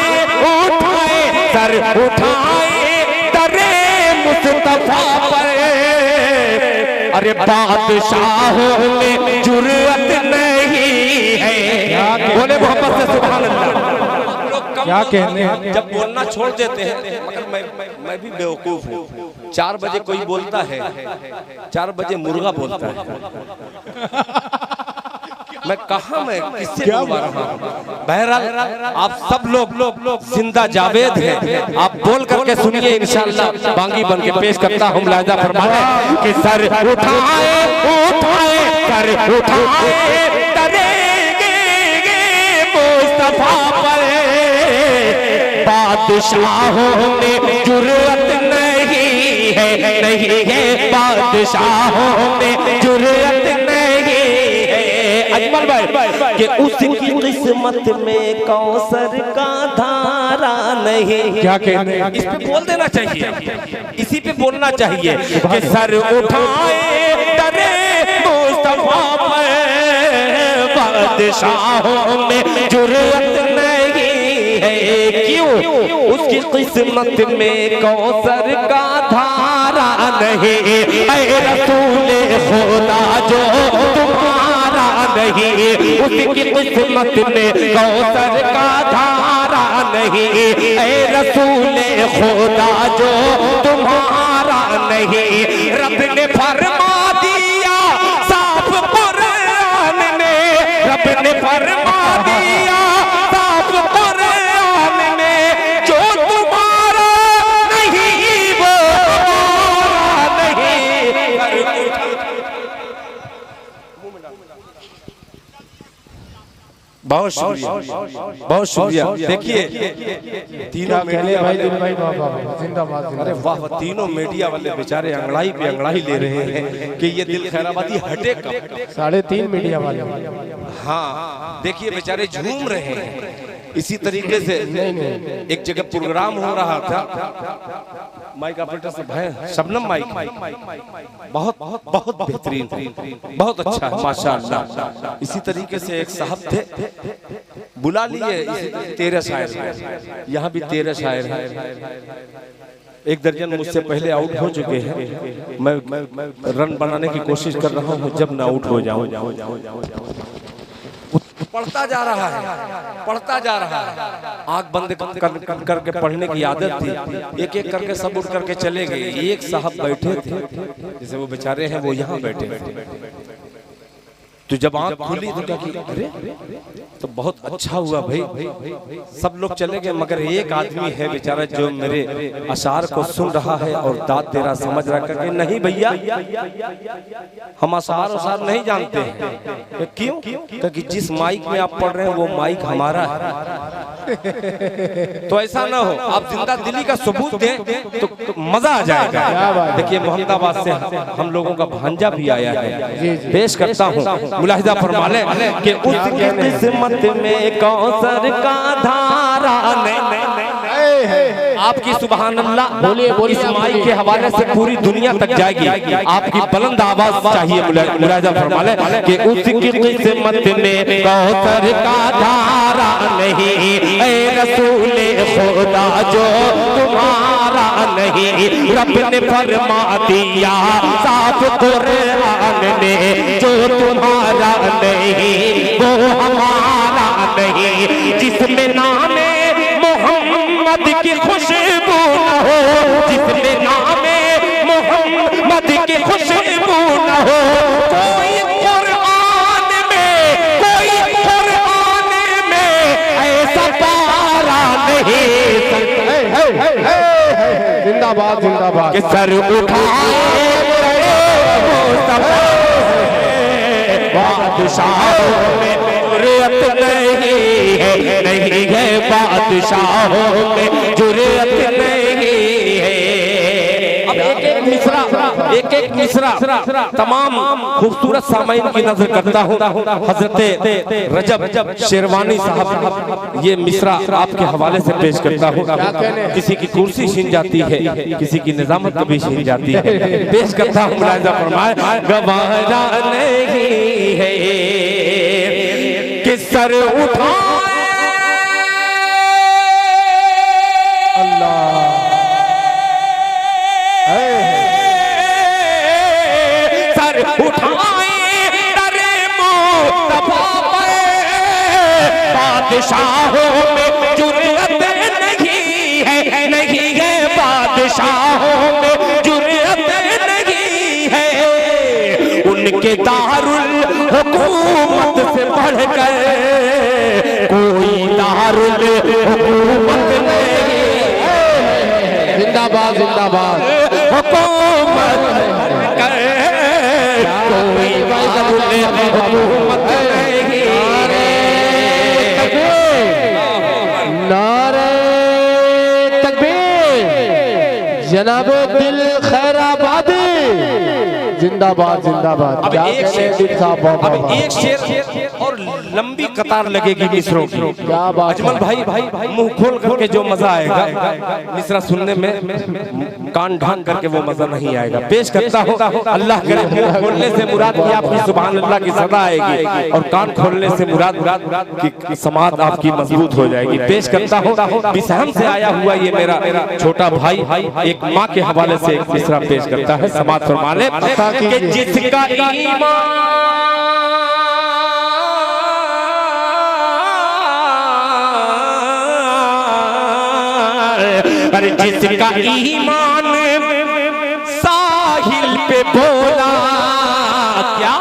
उठाए सर उठाए दरे मुस्तफा पर। अरे बादशाहों में जुर्रत नहीं है। बोले मोहब्बत से सुभान अल्लाह। क्या कहने हैं, जब बोलना छोड़ देते हैं, मगर मैं भी बेवकूफ हूँ। 4 बजे कोई बोलता है, 4 बजे मुर्गा बोलता है। मैं कहा मैं किससे बोल रहा हूँ। बहरहाल आप सब लोग जिंदा जावेद हैं, आप बोल करके सुनिए इंशाअल्लाह। बांगी बन के पेश करता हूँ। मुलाहिजा फरमाए कि सर उठाए उठाए सर उठाए तरेंगे मुस्तफा पर। बादशाहों में जुर्रत नहीं है, नहीं है बादशाहों में जुर्रत नहीं है। अजमल भाई कि उसकी किस्मत में कौसर का धारा नहीं। क्या कहने हैं, इस पे बोल देना चाहिए, इसी पे बोलना चाहिए कि सर उठाए डरे मुस्तफा पर। बादशाहों में जुर्रत नहीं है, क्यों? उसकी किस्मत में कौसर का धारा नहीं। ऐ रसूले खुदा जो तुम्हारा नहीं, उसकी किस्मत में कौसर का धारा नहीं। ऐ रसूले खुदा जो तुम्हारा नहीं। रब ने फरमा दिया साफ कुरान में, रब ने फरमा दिया साफ कुरान में, जो तुम्हारा नहीं वो हमारा नहीं। बहुत शुक्रिया, बहुत शुक्रिया। देखिए तीनों मीडिया भाई वाले, दिल भाई बाबा जिंदाबाद अरे वाह, तीनों मीडिया वाले बेचारे अंगड़ाई पे अंगड़ाई ले रहे हैं कि ये दिल खैराबादी हटे कब। 3.5 मीडिया वाले हाँ देखिए बेचारे झूम रहे हैं। इसी तरीके से एक जगह प्रोग्राम हो रहा था, माइक ऑपरेटर से भाई शबनम माइक, बहुत बहुत बहुत बेहतरीन, बहुत अच्छा है माशाअल्लाह। इसी तरीके से एक साहब थे, बुला लिए 13 शायर, यहाँ भी 13 शायर हैं। एक दर्जन मुझसे पहले आउट हो चुके हैं, मैं रन बनाने की कोशिश कर रहा हूँ, जब ना आउट हो जाऊं। पढ़ता जा रहा है, पढ़ता जा रहा है। आंख बंद करके पढ़ने की आदत थी। एक एक करके सब उठ करके चले गए। एक साहब बैठे थे, जैसे वो बेचारे हैं वो यहाँ बैठे थे। तो जब आंख खुली तो क्या कि अरे तो बहुत अच्छा हुआ भाई, सब लोग चले गए मगर एक आदमी है बेचारा जो मेरे अशार को सुन रहा है और दाद दे रहा, समझ रहा करके नहीं भैया हम अशार नहीं जानते हैं। क्यों? क्योंकि जिस माइक में आप पढ़ रहे हैं वो माइक हमारा है। तो ऐसा ना हो, आप जिंदा दिली का सबूत दें तो मजा आ जाएगा। देखिए मोहम्मदाबाद से हम लोगों का भांजा भी आया है, पेश करता हूँ, मुलाहिजा फरमा ले कि उसकी किस्मत में कौसर का धारा आपकी सुभान अल्लाह बोलिए, इस माइक के हवाले से पूरी दुनिया तक जाएगी। आपकी बुलंद आवाज चाहिए, मुलाहिजा फरमा ले कि उसकी किस्मत में कौसर का धारा नहीं, ऐ रसूले खुदा जो तुम्हारा नहीं। रब ने फरमा दिया साफ कुरान में जो तुम्हारा नहीं वो हमारा नहीं। जिसमें नामे मोहम्मद की खुशबू न हो, जिसमें नामे मोहम्मद की खुशबू न हो, कोई कुरान में ऐसा पारा नहीं। जिंदाबाद जिंदाबाद कि सर उठाए बादशाहों में जुर्रत नहीं है, नहीं है बादशाहों में जुर्रत नहीं है। अब एक एक मिसरा तमाम खूबसूरत सामाइन की नजर करता हूँ। हजरत रजब शेरवानी साहब ये मिसरा आपके हवाले से पेश करता हूँ। किसी की कुर्सी छीन जाती है, किसी की निजामत कभी छीन जाती है, पेश करता हूँ। मुलाहिजा फरमाए गवारा नहीं है कि सर उठाए अल्लाह सर उठाए डरे मुस्तफा पे, बादशाहों में जुर्रत नहीं है, नहीं है बादशाहों में जुर्रत नहीं है। उनके दारुल हुकूमत से बढ़कर कोई दारुल हुकूमत नहीं। जिंदाबाद जिंदाबाद हुकूमत कर कोई दारुल हुकूमत नहीं। नारे तकबीर जनाब दिल खैराबादी जिंदाबाद जिंदाबाद। अब एक शेर और लंबी कतार लगेगी मिसरों की। क्या बात अजमल भाई मुंह खोल करके जो मजा आएगा मिसरा सुनने में, कान ढांक करके वो मजा नहीं आएगा। पेश करता हूँ, अल्लाह करे मुंह खोलने से मुराद की आपकी सुभान अल्लाह की सदा आएगी और कान खोलने से मुराद की समात आपकी मजबूत हो जाएगी। पेश करता हूँ, बिसहम से आया हुआ ये मेरा छोटा भाई एक माँ के हवाले से एक मिसरा पेश करता है। समात फरमा ले कि जिसका ईमान अरे जिसका ईमान साहिल पे बोला क्या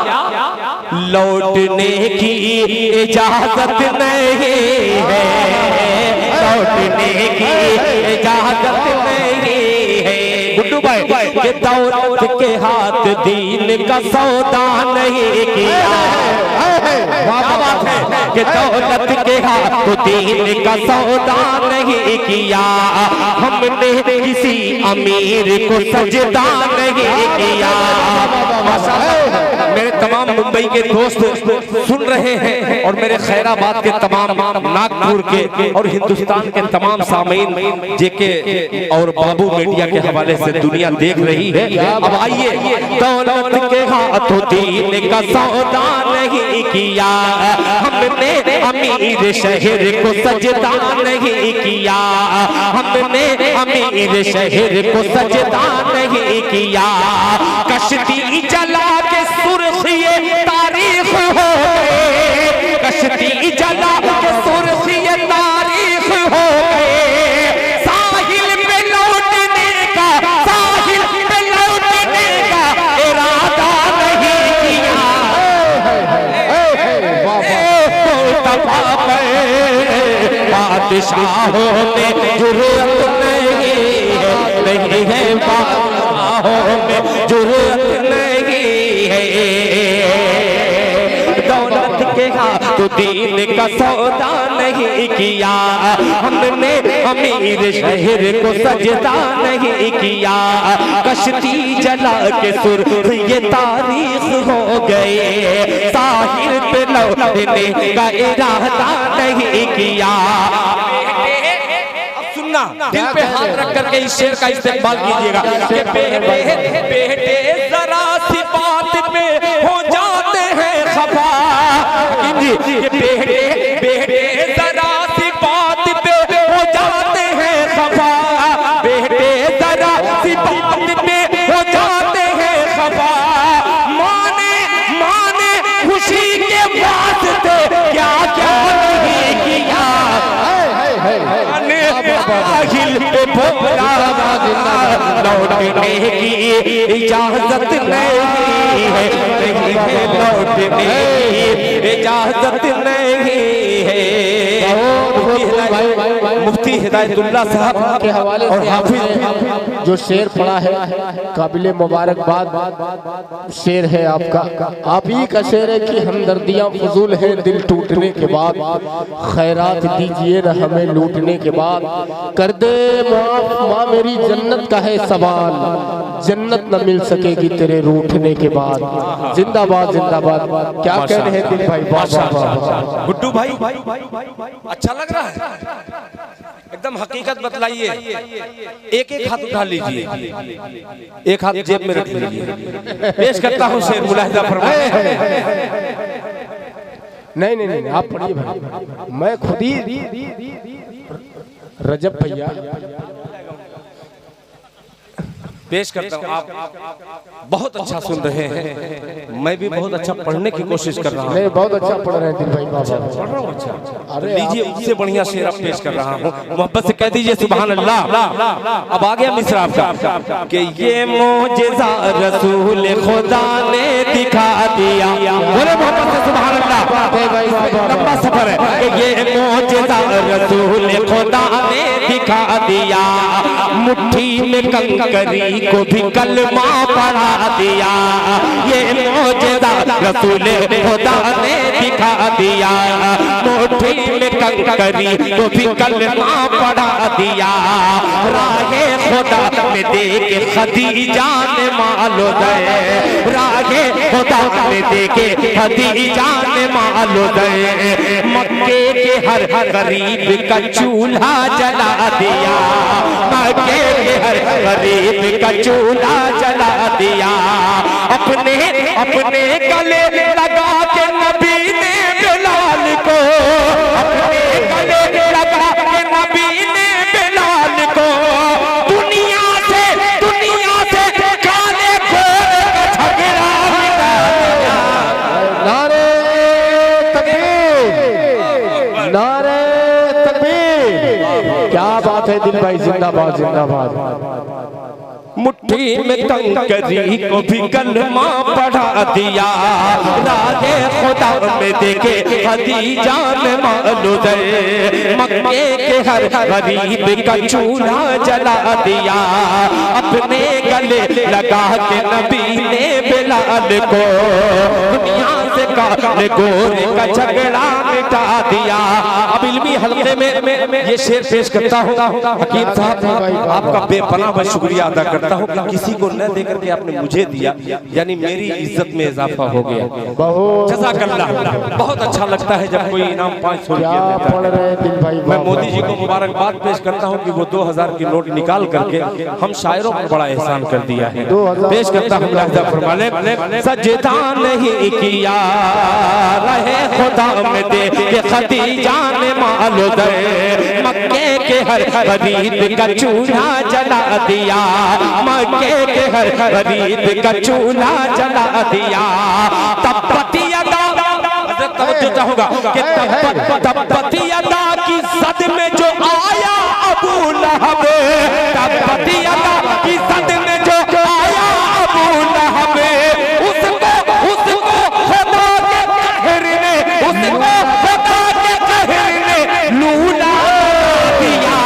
लौटने की इजाजत नहीं है, लौटने की इजाजत नहीं है। गुड्डू भाई के दौलत के हाथ दीन का सौदा नहीं किया। क्या बात है कि दौलत के हाथ दीन का सौदा नहीं किया। हमने किसी अमीर को सजदा नहीं किया। मेरे तमाम मुंबई के दोस्त सुन रहे हैं और मेरे खैराबाद के तमाम, नागपुर के और हिंदुस्तान के तमाम सामीन जेके और बाबू मीडिया के हवाले से दुनिया देख रही है। अब आइए, दौलत के हाथों दीन का सौदा नहीं किया। हमने अमीर शहर को सजदा नहीं किया। हमने अमीर शहर को सजदा नहीं किया। कश्ती जला के सुर्खिए तारीख हो गए। कश्ती जला के सुर्खिए तारीख हो गए। साहिल पे लौटने का, साहिल पे लौटने का इरादा नहीं किया। बादशाहों में जुर्रत नहीं है, बादशाहों में जुर्रत नहीं है। दौलत के हाथ दीन का सौदा नहीं किया। हमने अमीर शहर को सजदा नहीं किया। कश्ती जला के सुर ये तारीख हो गए। साहिल पे लौटने का इरादा नहीं किया। दिल पे हाथ रख करके इस शेर का इस्तेमाल कीजिएगा कि बेटे जरा सी बात पे हो जाते हैं खफा। बेटे जरा सी बात पे हो जाते हैं खफा। बेटे जरा सी बात पे हो जाते हैं खफा। माने खुशी के वास्ते क्या क्या नहीं किया। साहिल पे भोला लौटने की इजाजत नहीं है। लौटने की इजाजत नहीं है। मुफ्ती हिदायतुल्लाह साहब के हवाले से हाफिज जो शेर पढ़ा है, काबिले मुबारकबाद शेर है आपका। आप ही का शेर है कि हमदर्दियाँ फजूल है दिल टूटने के बाद। खैरात दीजिए न हमें लूटने के बाद। कर दे माफ माँ मेरी जन्नत का है सवाल। जन्नत न मिल सकेगी तेरे रूठने के बाद। जिंदाबाद जिंदाबाद। क्या कह रहे हैं दिल भाई? गुड्डू भाई अच्छा लग रहा है, एकदम हकीकत बतलाइए। एक एक हाथ उठा लीजिए, एक हाथ जेब में रख लीजिए। पेश करता हूँ शेर, मुलाहिजा फरमाइए। नहीं नहीं नहीं, आप पढ़िए भाई। मैं खुद ही रजब भैया पेश करता हूँ। आप बहुत अच्छा सुन रहे हैं, मैं भी बहुत अच्छा पढ़ने की कोशिश कर रहा हूँ। नहीं, बहुत अच्छा पढ़ रहे हैं दिल भाई। पढ़ रहा हूँ अच्छा। अरे लीजिए, उससे बढ़िया शेर आप पेश कर रहा हूँ। मोहब्बत से कह दीजिए सुभान अल्लाह। अब आ गया मिस्र आपका कि ये मोजेज़ा रसूल खुदा ने दिखा दिया। बोले मोहब्बत से सुभान अल्लाह। लंबा सफर है कि ये मोजेज़ा रसूल खुदा ने दिखा दिया। मुट्ठी में कंकरी को भी कलमा पढ़ा दिया। ये मोजेज़ा रसूल खुदा ने दिखा दिया। मुट्ठी में कंकरी को भी कलमा पढ़ा दिया। राहे खुदा में देके खदीजा ने मालो दे। राहे खुदा में देके खदीजा ने मालो दे। मक्के के हर गरीब का चूल्हा जला दिया। मक्के के हर गरीब का चूल्हा जला दिया। अपने अपने गले लगा के नबी ने बिलाल को। अपने गले लगा के नबी ने बिलाल को। दुनिया से काले खोर का झगड़ा मिटा दिया। नारे तकबीर, नारे तकबीर। क्या बात है दिल भाई, जिंदाबाद जिंदाबाद। मुट्ठी में कंकरी को भी कलमा पढ़ा दिया, राजे खुदा में देखे खदीजा ने मालूम दे, मक्के के हर गरीब का चूल्हा जला दिया, अपने गले लगा के नबी ने बिलाल को दुनिया से काले गोरे का झगड़ा मिटा दिया। अब इल्मी हल्के में ये शेर पेश करता हूँ। हकीम साहब आपका बेपनाह मैं शुक्रिया अदा करता हूँ कि किसी को न देकर के आपने मुझे दिया, यानी मेरी इज्जत में इजाफा हो गया। जज़ाकल्लाह। बहुत अच्छा लगता है जब कोई इनाम 500 देता है। मैं मोदी जी को मुबारकबाद पेश करता हूँ कि वो 2000 की नोट निकाल करके हम शायरों को बड़ा एहसान कर दिया है। पेश करता हूँ लहजा फरमाने, सजदा नहीं किया रहे खुदा में दे के खदीजा ने मालूम दे, मक्के के हर गरीब का चूल्हा जला दिया, मक्के के हर गरीब का चूल्हा जला दिया। तब्बती अदा तवज्जो चाहूंगा कि तब्बती अदा की सद में जो आया अबू लहब, तब्बती अदा की सद में जो आया अबू लहब, उसको खुदा के कहर ने, उसको खुदा के कहर ने लूला दिया।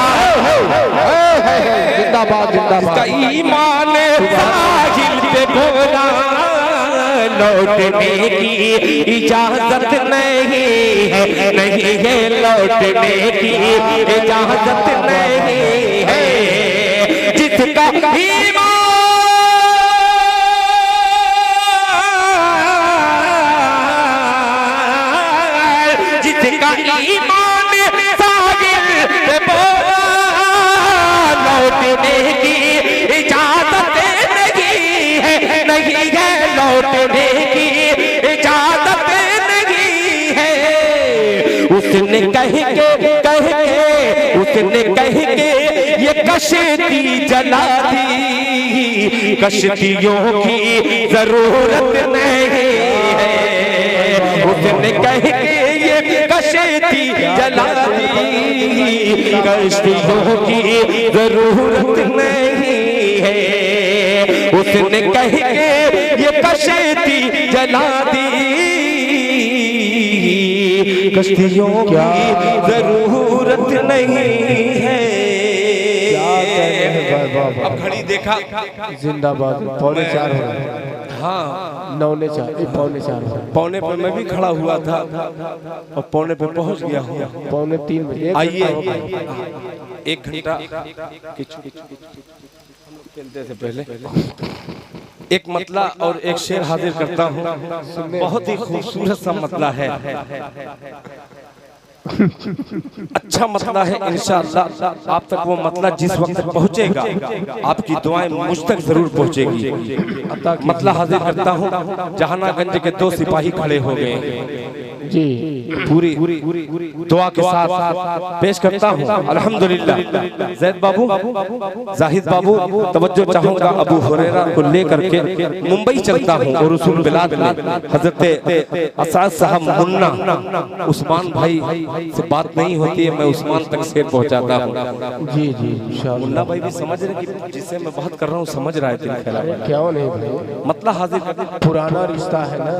जिंदाबाद जिंदाबाद। ईमान साहिल पे बोला लौटने की इजाजत नहीं है, नहीं है लौटने की इजाजत नहीं है, जिसका ईमान जिसका ईमान साहिल पे बोला लौटने की इजाजत नहीं है, नहीं है लौटने की इजाजत नहीं है। उसने कह के ये कश्ती जला दी, कश्तियों की जरूरत नहीं है। उसने कह के ये कश्ती जला दी, कश्तियों की जरूरत नहीं है। उसने कह के ये कश्ती जला दी, कश्तियों की जरूरत नहीं है। अब घड़ी देखा, जिंदाबाद। 3:45 हो रहा है। हाँ 9:04 पौने 4 पौने पे मैं भी खड़ा हुआ था और पौने पे पहुंच गया हूँ। 2:45 बजे। आइए 1 घंटा खेलते से पहले एक मतला और एक शेर हाजिर करता हूँ। बहुत ही खूबसूरत सा मतला है, अच्छा मतला है। इंशाअल्लाह आप तक वो मतला जिस वक्त पहुंचेगा आपकी दुआएं मुझ तक जरूर पहुंचेगी। मतला हाजिर करता हूं। जहानागंज के 2 सिपाही खड़े हो गए जी, पूरी दुआ के साथ पेश करता हूं। अल्हम्दुलिल्लाह। जैद बाबू, जाहिद बाबू, तवज्जो चाहूंगा। अबू हुरैरा को लेकर के मुंबई चलता हूं और रसूल बिलाद में हजरत असाद साहब मुन्ना उस्मान भाई से बात नहीं होती है, मैं उस्मान तक शेर पहुंचाता हूं। जी जी इंशाअल्लाह। मुन्ना भाई भी समझ रहे कि जिससे मैं बात कर रहा हूं समझ रहा है दिल खेला। क्यों नहीं भाई, मतलब हाजिर कर पुराना रिश्ता है ना,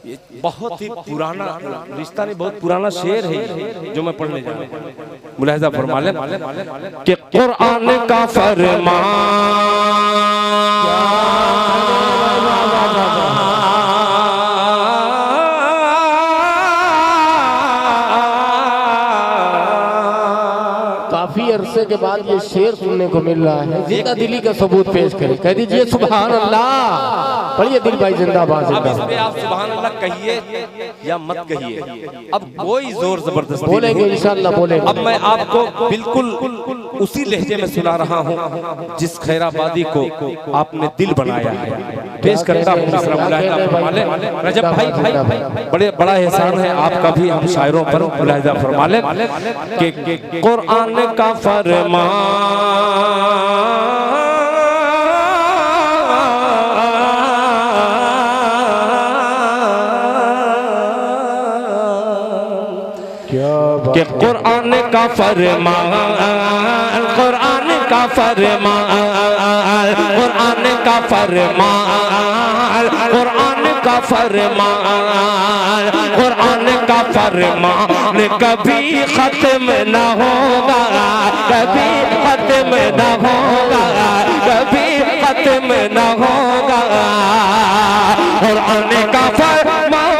ये बहुत ही पुराना रिश्ता नहीं, बहुत पुराना शेर है जो मैं पढ़ने जा रहा हूं। मुलाहिजा फरमा लें कि कुरान का फरमान काफी अरसे के बाद ये शेर सुनने को मिल रहा है। जिंदा दिली का सबूत पेश करें, कह दीजिए सुभान अल्लाह। पढ़िए दिल भाई, जिंदाबाद अब जिंदाबाद। इसमें आप सुभान अल्लाह कहिए या मत कहिए, अब कोई जोर जबरदस्ती बोलेंगे इंशाअल्लाह बोलेंगे। अब मैं आपको बिल्कुल उसी लहजे में सुना रहा हूँ जिस खैराबादी को आपने दिल बनाया है। पेश करता हूँ रजब भाई, बड़ा एहसान है आपका भी हम शायरों पर। मुलाहिजा फरमा लें कि कुरान का फरमान कि कुरान का फरमान, कुरान का फरमान का फरमान, कुरान का फरमान, कुरान का फरमान कभी खत्म न होगा, कभी खत्म न होगा, कभी खत्म न होगा। कुरान का फरमान,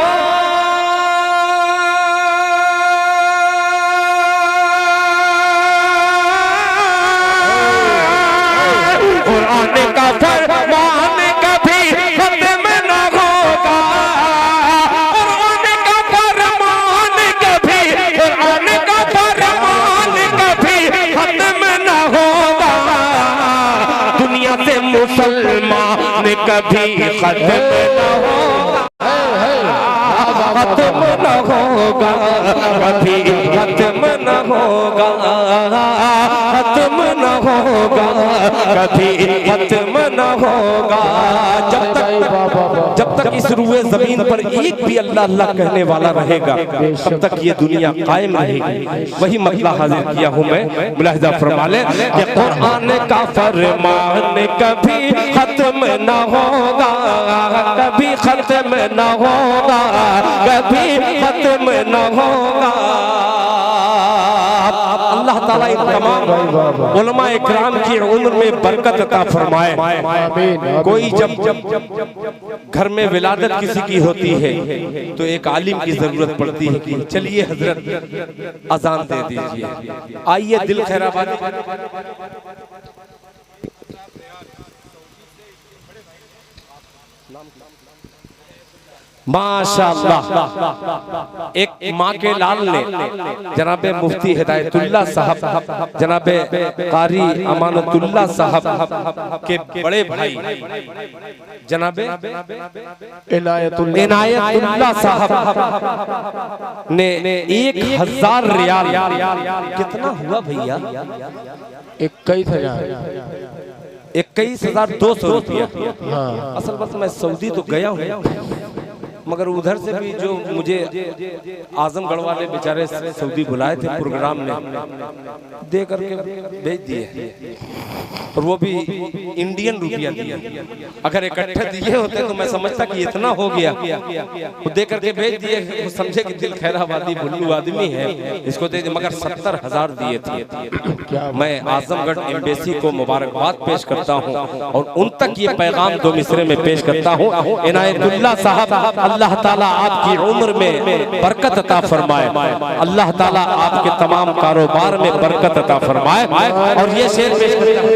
कुरान का फरमान कभी खत्म न होगा, कुरान का फरमान कभी, कुरान का फरमान कभी खत्म न होगा। दुनिया से मुसलमान कभी खत्म न होगा, खत्म न होगा, कभी खत्म न होगा, खत्म न होगा, कभी खत्म न होगा। जब तक इस रूए जमीन पर एक भी अल्लाह अल्लाह कहने वाला रहेगा, तब तक ये दुनिया कायम रहेगी। वही मतला हाजिर किया हूँ मैं, मुलाहिजा फरमा ले कि कुरान का फरमान कभी खत्म न होगा, कभी खत्म न होगा, कभी खत्म न होगा। अल्लाह ताला इन तमाम उलमा इकराम की उम्र में बरकत अता फरमाए। कोई जब घर में विलादत किसी की होती है तो एक आलिम की जरूरत पड़ती है कि चलिए हजरत अजान दे दीजिए, आइए दिल खैराबाद। माशाअल्लाह, एक माँ के लाल ने जनाबे मुफ्ती हिदायतुल्लाह साहब, जनाबे कारी अमानतुल्लाह साहब के बड़े भाई जनाबे इनायतुल्लाह साहब ने 1000 रियाल, कितना हुआ भैया? 21,200 रुपया। असल बस मैं सऊदी तो गया हूँ, मगर उधर से भी जो मुझे आजमगढ़ वाले बेचारे सऊदी बुलाए थे प्रोग्राम में, दे करके भेज दिए, और वो भी इंडियन रुपया दिया। अगर इकट्ठे दिए होते तो मैं समझता कि इतना हो गया, वो दे करके भेज दिए, वो समझे कि दिल खैराबादी बुल्लू आदमी है, इसको दे दिए, मगर 70,000 दिए थे। मैं आजमगढ़ एम्बेसी को मुबारकबाद पेश करता हूँ और उन तक ये पैगाम 2 मिसरे में पेश करता हूँ। इनायतुल्लाह साहब, अल्लाह ताला आपकी उम्र में बरकत अता फरमाए, अल्लाह ताला आपके तमाम कारोबार में बरकत अता फरमाए। और ये शेर पेश करता हूँ,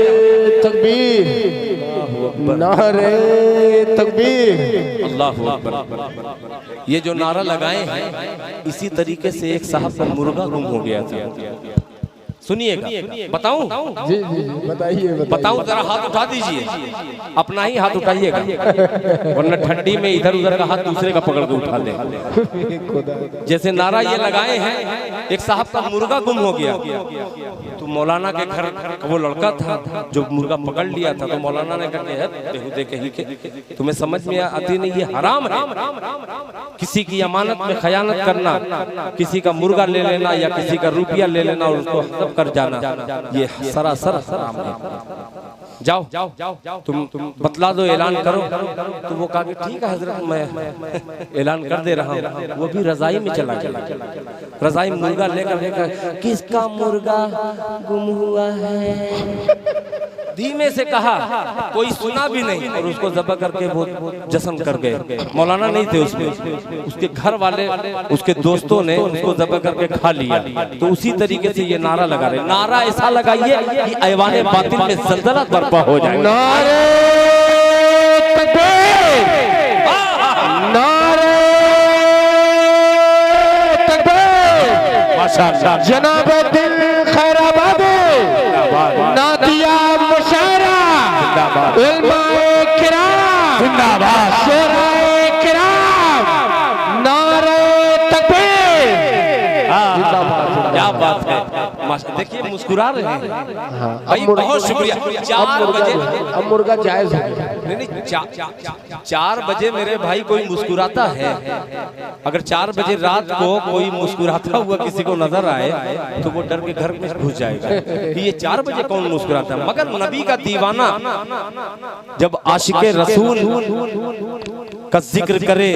तकबीर, नारे तकबीर, अल्लाहु अकबर। ये जो नारा लगाए हैं, इसी तरीके से एक साहब का मुर्गा गुम हो गया था। सुनिएगा, बताऊं? जी जी बताइए, बताऊं? जरा हाथ उठा दीजिए, अपना ही हाथ उठाइएगा, वरना ठंडी में इधर उधर का हाथ दूसरे का पकड़ के उठा दे। जैसे नारा ये लगाए हैं, एक साहब का मुर्गा गुम हो गया, तो मौलाना के घर वो लड़का था जो मुर्गा पकड़ लिया था, तो मौलाना ने कहा बेहुदे कहीं के, तुम्हें समझ में आती नहीं, ये हराम है, किसी की अमानत में खयानत करना, किसी का मुर्गा ले लेना या किसी का रुपया ले लेना और उसको हजम कर जाना, ये सरासर हराम है। जाओ तुम बतला दो, ऐलान करो। तो वो कहा कि ठीक है हजरत, मैं ऐलान कर दे रहा हूँ। वो भी रजाई में चला गया, रजाई मुर्गा लेकर किसका मुर्गा गुम हुआ है, धीमे से कहा, कोई सुना भी नहीं, और उसको ज़ब्ह करके वो जश्न कर गए। मौलाना नहीं थे उसमें, उसके घर वाले, उसके दोस्तों ने उसको ज़ब्ह करके खा लिया। तो उसी तरीके से ये नारा लगा रहे, नारा ऐसा लगाइए कि ऐवाने बातिल में ज़लज़ला बर्पा हो जाए। नारे तकबीर, नारे तकबीर, माशाअल्लाह। जनाब दिल खैराबाद, नादिया मुशायरा, उलमाए किराम जिंदाबाद, शोराए किराम, नारे तकबीर, क्या बात है, देखिए मुस्कुरा रहे हैं हाँ, भाई, बहुत शुक्रिया। 4 बजे अब मुर्गा जायज हो गया। नहीं 4 बजे मेरे भाई कोई मुस्कुराता है? अगर 4 बजे रात को कोई मुस्कुराता हुआ किसी को नजर आए तो वो डर के घर में घुस जाएगा कि ये 4 बजे कौन मुस्कुराता है। मगर नबी का दीवाना जब आशिके रसूल का जिक्र करे,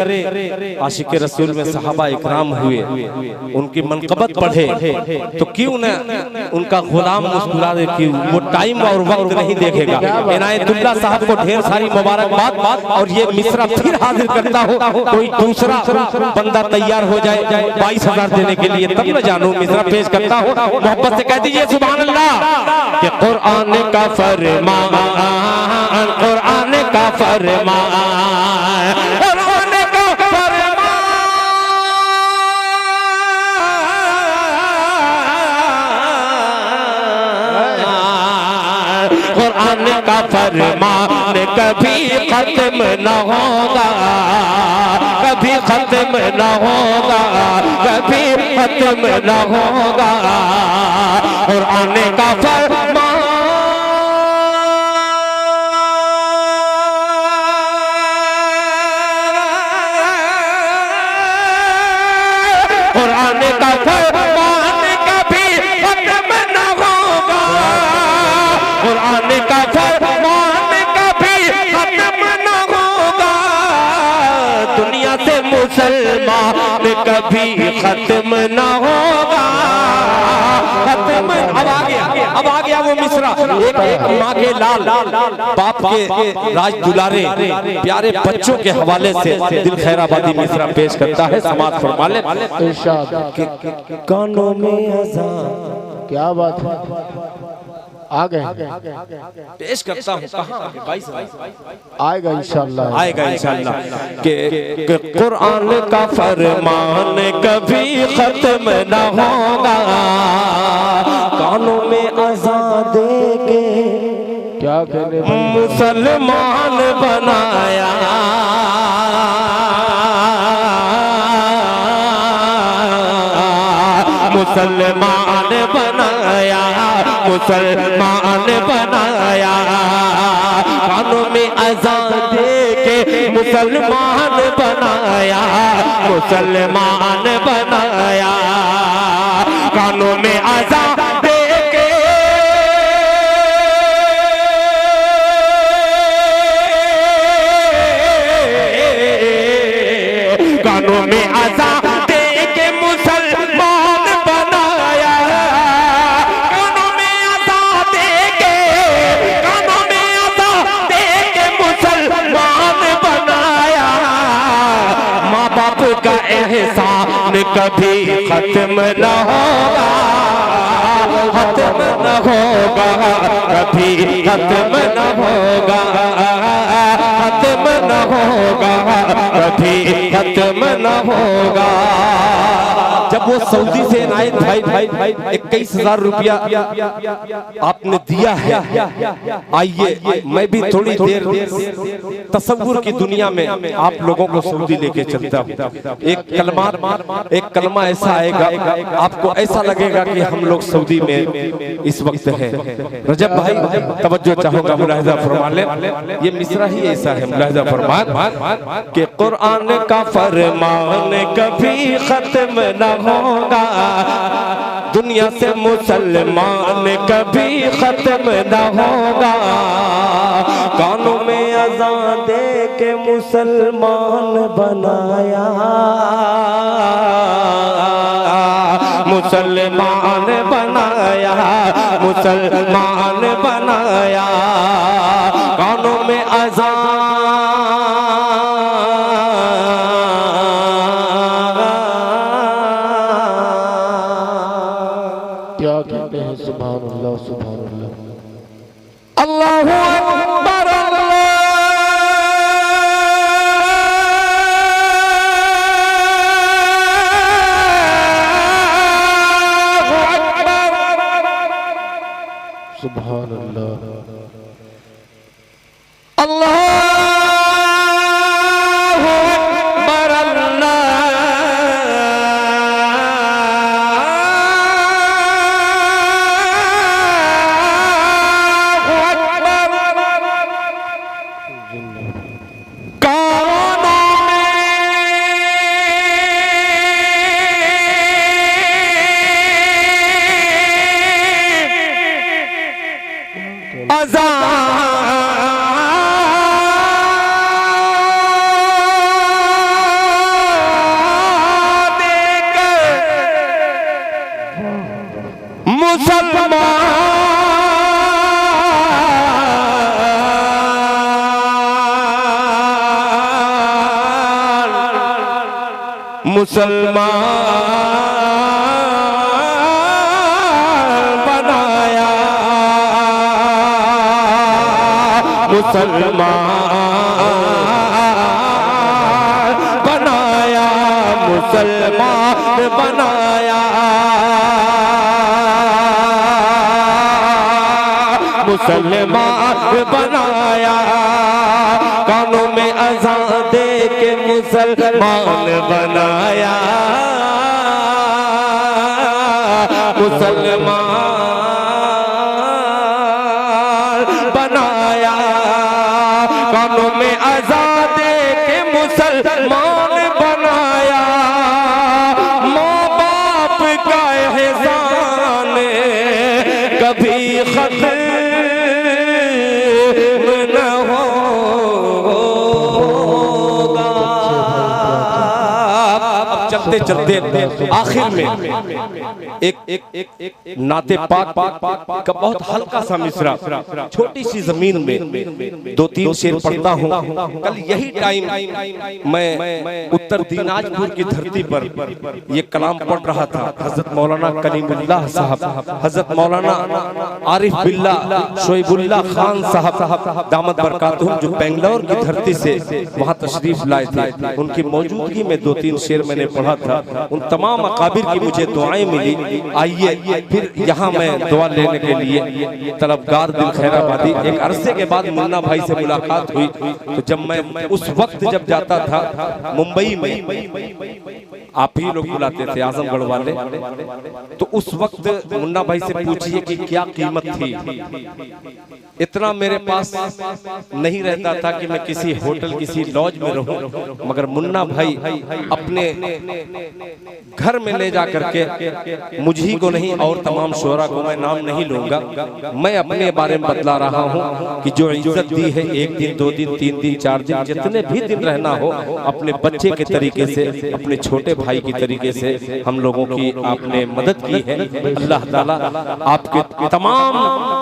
आशिके रसूल में सहाबा इकराम हुए, उनकी मनकबत पढ़े, तो क्यों न उनका गुलाम मुस्कुरा दे कि वो टाइम और वक्त नहीं देखेगा। इनायतुल्लाह साहब को ढेर सारी मुबारकबाद। और ये मिसरा फिर हाजिर करता हो, कोई दूसरा बंदा तैयार हो जाए 22,000 देने के लिए, तब मैं जानू। मिसरा पेश करता हूँ, मोहब्बत से कह दीजिए सुभान अल्लाह। कि कुरान का फरमान, कुरान का फरमान, कुरान का फरमान, कुरान का फरमान कभी खत्म न होगा, कभी खत्म न होगा, कभी खत्म न होगा। कुरान का फरमान, कुरान का फरमान कभी खत्म न होगा, कुरान का फरमान कभी खत्म न होगा। दुनिया से मुसलमान कभी खत्म न होगा, खत्म। अब आ गया वो मिसरा। एक माँ के लाल, बाप के राज दुलारे प्यारे बच्चों के हवाले से दिल खैराबादी मिसरा पेश करता है। समाज फरमा ले। कानों में अज़ान, क्या बात है, आ गए पेश करता हूँ। आएगा इंशाल्लाह, आएगा इंशाल्लाह। कि कुरान का फरमान कभी खत्म न होगा, कानों में अज़ान देके क्या कहने मुसलमान बनाया, मुसलमान बनाया, मुसलमान बनाया। कानों में अज़ान देके मुसलमान बनाया, मुसलमान बनाया। कानों में अज़ान देके कानों में अज़ान देके मुसलमान बनाया, कानों में अज़ान देके, कानों में अज़ान देके मुसलमान बनाया। माँ बाप का एहसान कभी खत्म न होगा, खत्म न होगा, कभी खत्म न होगा, खत्म न होगा, कभी खत्म न होगा। जब वो सऊदी से इनायत भाई 21,000 रुपया आपने दिया है, आइए मैं भी थोड़ी देर तसव्वुर की दुनिया में आप लोगों को सऊदी लेके चलता हूँ। एक कलमा ऐसा आएगा, आपको ऐसा लगेगा कि हम लोग सऊदी में इस वक्त हैं। रजब भाई तवज्जो चाहूंगा, मुलाहिजा फरमा ले। ये मिसरा ही ऐसा है, मुलाहिजा फरमा कि कुरान का फरमान कभी खत्म न होगा, दुनिया से मुसलमान कभी खत्म न होगा। कानों में अज़ान दे के मुसलमान बनाया, मुसलमान बनाया, मुसलमान बनाया। कानों में अज़ान क्या कहते हैं, सुभान अल्लाह, सुभान अल्लाह, अल्लाहु अकबर, सुभान अल्लाह, अल्लाहु अकबर, अज़ान देकर मुसलमान बनाया, मुसलमान बनाया, मुसलमान बनाया, मुसलमान बनाया, कानों में अज़ान दे के मुसलमान बनाया, मुसलमान बनाया, कानों में अज़ान दे के मुसलमान बनाया, माँ बाप का एहसान कभी खत्म न होगा। अब चलते चलते आखिर में एक नाते पाक का बहुत हल्का सा मिसरा, छोटी सी जमीन में 2-3 शेर पढ़ता हूँ। कल यही टाइम मैं उत्तर दिनाजपुर की धरती पर ये कलाम पढ़ रहा था। हजरत मौलाना कलीमुल्लाह साहब, हजरत मौलाना आरिफ बिल्ला शोएबुल्लाह खान साहब दामत बरकातुहुम, जो बेंगलोर की धरती से वहाँ तशरीफ लाए थे, उनकी मौजूदगी में 2-3 शेर मैंने पढ़ा था। उन तमाम अकाबिर की मुझे दुआएं मिली। आइए फिर यहाँ मैं दुआ लेने के लिए तलबगार दिल खैराबादी, एक अरसे के बाद मुन्ना भाई से मुलाकात हुई। तो जब मैं उस वक्त जब जाता था मुंबई में, आप ही लोग बुलाते थे आजमगढ़ वाले, तो उस वक्त मुन्ना भाई से पूछिए कि क्या कीमत थी। इतना मेरे पास नहीं रहता था कि मैं किसी होटल किसी लॉज में रहूं, मगर मुन्ना भाई अपने घर में ले जा करके मुझी को नहीं और तमाम शोरा को, मैं नाम नहीं लूंगा, मैं अपने बारे में बतला रहा हूं कि जो इज्जत दी है 1 दिन 2 दिन 3 दिन 4 दिन जितने भी दिन रहना हो, अपने बच्चे के तरीके से, अपने छोटे भाई की तरीके से हम लोगों की आपने मदद की है। अल्लाह ताला आपके तमाम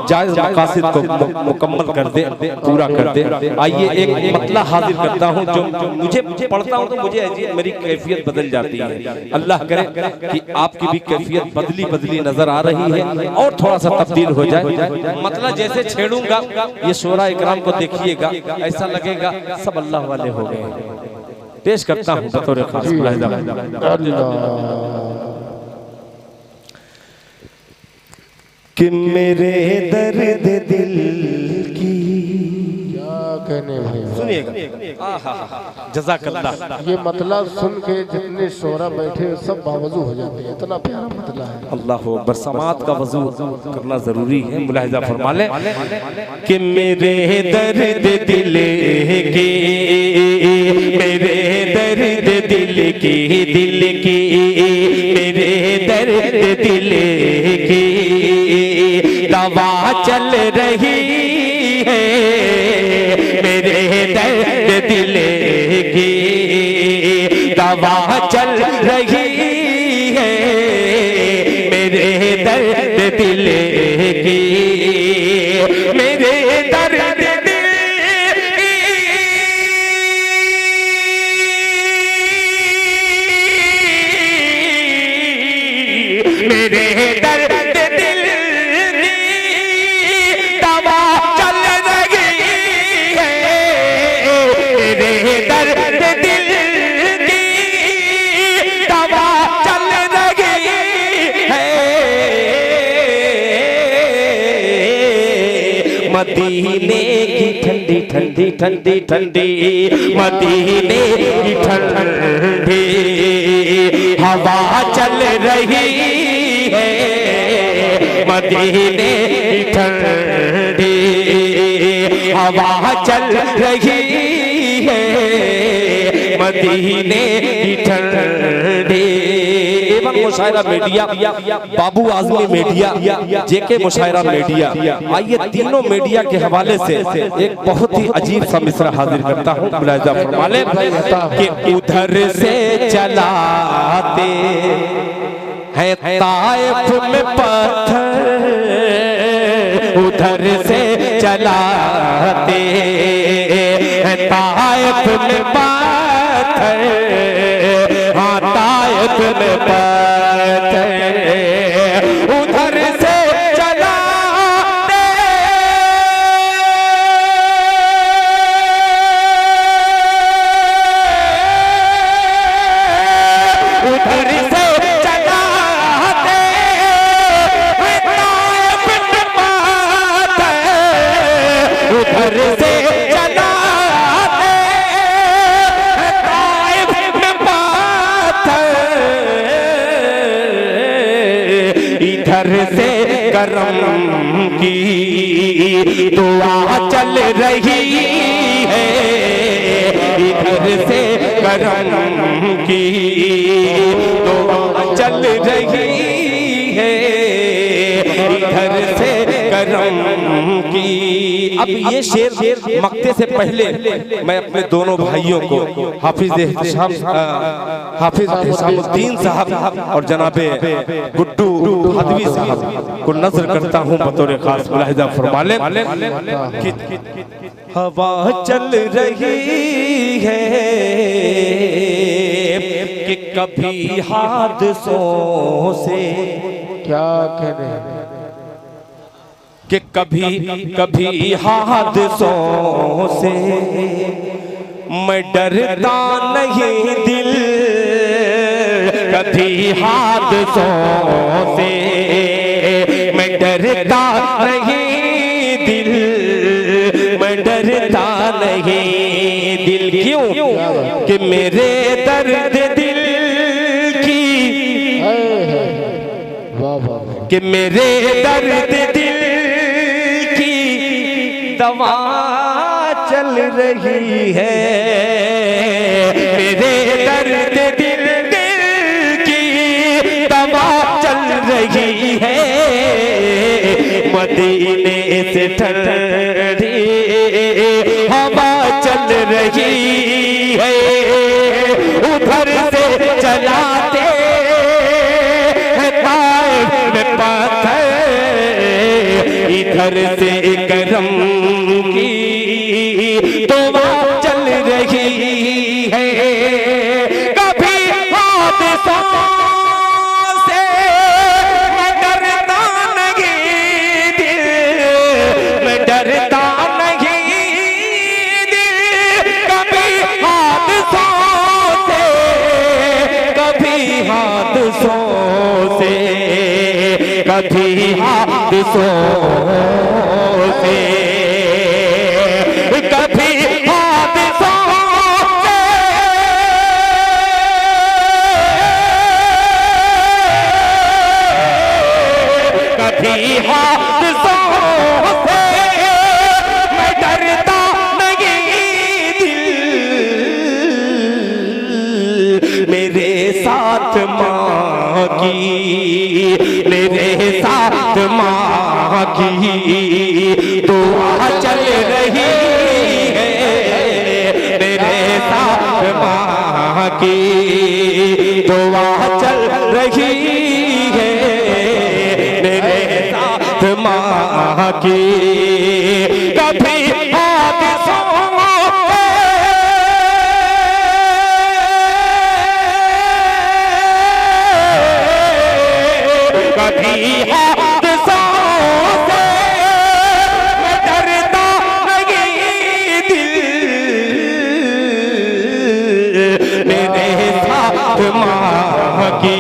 जायज मकासिद को मुकम्मल कर दे, पूरा कर दे। आइए एक मतला हाजिर करता हूं जो मुझे पढ़ता हूं तो मुझे मेरी कैफियत बदल जाती है। अल्लाह करे कि आपकी भी कैफियत बदली नजर आ रही है और थोड़ा सा तब्दील हो जाए। मतलब जैसे छेड़ूंगा ये शोरा इकराम को देखिएगा, ऐसा लगेगा सब अल्लाह वाले हो गए। पेश करता हूं बतौर खास कि मेरे दर्द दिल की क्या कहने भाई, सुनिएगा। जज़ाकल्लाह। ये मतलब सुन के जितने शोरा बैठे सब बावजू हो जाते हैं, इतना प्यारा मतलब है। अल्लाह अकबर। समात का वजू करना जरूरी है, मुलाहिजा फरमा ले कि मेरे दर्द दिल की, मेरे दर्द दिल की, मेरे दर्द दिल की दवा चल रही है, मेरे दर्द दिल की दवा चल रही है, मेरे दर्द दिल की, मेरे दर्द दिल मेरे दर्द दिल की दवा चल रही है, मेरे दर्द दिल की दवा चल रही है। मदीने की ठंडी ठंडी ठंडी ठंडी, मदीने की ठंडी हवा चल रही है, मदीने की ठंडी हवा चल रही है, मदीने की ठंडी A1 मुशायरा मीडिया, बाबू आजमी मीडिया, जेके मुशायरा मीडिया, आइए तीनों मीडिया के हवाले से एक बहुत ही अजीब सा मिसरा हाजिर करता हूँ। मुलाहिजा फरमा लें कि उधर से चलाते हैं ताइफ में पत्थर, उधर से चलाते हैं ताइफ में पत्थर, हाँ ताइफ में पत्थर, उधर से चलाते, उधर से चलाते हैं ताइफ में पत्थर, उधर से चलाते हैं ताइफ में पत्थर, इधर से करम की दुआ चल रही है, इधर से करम की दुआ चल रही है, इधर से करम की। अब ये शेर मक्ते से पहले मैं अपने दोनों भाइयों को हाफिज हिसामुद्दीन साहब और जनाबे गुड्डू हदवी साहब को नजर करता हूँ बतौर खास। मुलाहिजा फरमा लें कि हवा चल रही है कि कभी हादसों से, क्या कह रहे हैं कि कभी हादसों से मैं डरता नहीं दिल, कभी हादसों से मैं डरता नहीं दिल, मैं डरता नहीं दिल। क्यों? कि मेरे दर्द दिल की, वाह वाह, कि मेरे दर्द दिल दवा चल रही है, मेरे दर्द दिल की दवा चल रही है, मदीने से ठंडी हवा चल रही है, उधर से चलाते हैं ताइफ में पत्थर, इधर से करम की दुआ चल रही है, कभी हादसों से मैं डरता नहीं दिल, मैं डरता नहीं दिल, कभी हादसों से, कभी हादसों से, कभी हादसों से, कभी हादसों से, कभी हादसों से मैं डरता नहीं दिल, मेरे साथ माँ की, मेरे साथ माँ की दुआ चल रही है, मेरे साथ माँ की दुआ चल रही है, मेरे साथ माँ की, कभी हादसों कभी हादसों से मैं डरता नहीं दिल, मेरे साथ माँ की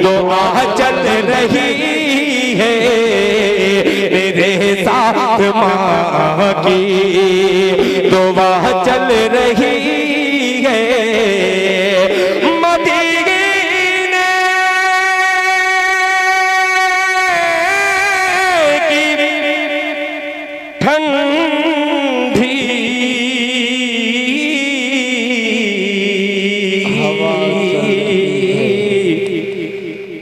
दुआ चल रही है, मेरे साथ माँ की दुआ चल रही है,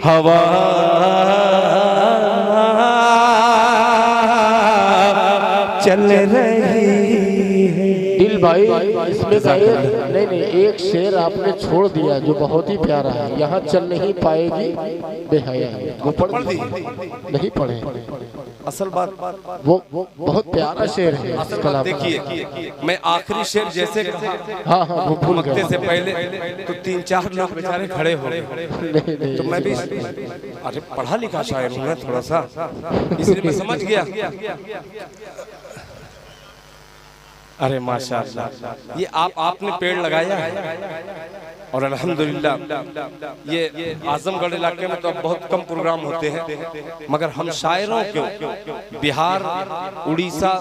हवा चल रही है। दिल भाई इसमें का नहीं एक शेर आपने छोड़ दिया जो बहुत ही प्यारा है, यहाँ चल नहीं पाएगी बेहया वो पढ़ दी नहीं पढ़े। असल बात वो बहुत प्यारा शेर है। असल बात देखिए, मैं आखिरी शेर जैसे कहा, हाँ वो भूल मकते गए से पहले तो 3-4 लोग बेचारे खड़े हो गए, नहीं, तो मैं भी अरे पढ़ा लिखा शायर हूँ मैं थोड़ा सा, इसलिए मैं समझ गया। अरे माशाअल्लाह, ये आपने पेड़ लगाया है और अल्हम्दुलिल्लाह ये आजमगढ़ इलाके में तो अब बहुत कम प्रोग्राम होते हैं, मगर हम शायरों को बिहार, उड़ीसा,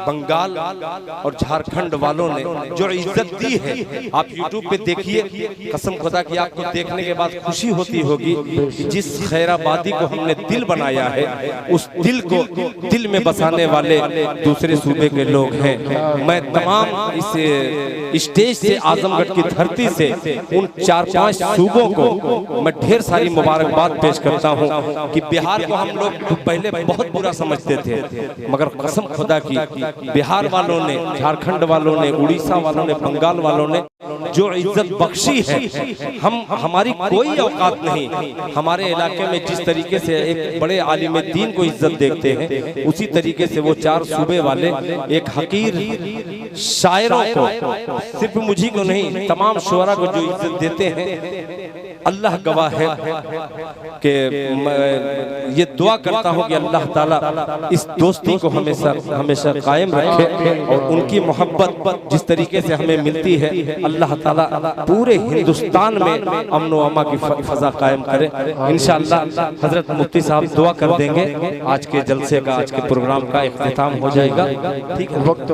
बंगाल और झारखंड वालों ने जो इज्जत दी है, आप यूट्यूब पे देखिए, कसम खुदा की आपको देखने के बाद खुशी होती होगी कि जिस खैराबादी को हमने दिल बनाया है, उस दिल को दिल में बसाने वाले दूसरे सूबे के लोग हैं। मैं तमाम इस स्टेज से, आजमगढ़ की धरती से उन 4-5 सूबों को मैं ढेर सारी मुबारकबाद पेश करता हूं कि बिहार को हम लोग पहले बहुत बुरा समझते थे, मगर कसम खुदा की बिहार वालों ने, झारखंड वालों ने, उड़ीसा वालों ने, बंगाल वालों ने जो इज्जत बख्शी है, हमारी कोई औकात नहीं। हमारे इलाके में जिस तरीके से एक बड़े आलिम दीन को इज्जत देखते हैं, उसी तरीके से वो 4 सूबे वाले एक हकीर शायरों को, सिर्फ मुझी को नहीं, तमाम शुअरा को जो इज्जत देते हैं, अल्लाह गवाह है कि मैं ये दुआ करता हूँ कि अल्लाह ताला इस दोस्ती को हमेशा कायम रखे और उनकी मोहब्बत जिस तरीके से हमें मिलती है, अल्लाह ताला पूरे हिंदुस्तान में अमन व अमा की फजा कायम करे इंशाअल्लाह। हजरत मुफ्ती साहब दुआ कर देंगे, आज के जलसे का, आज के प्रोग्राम का इख्तिताम हो जाएगा। ठीक है।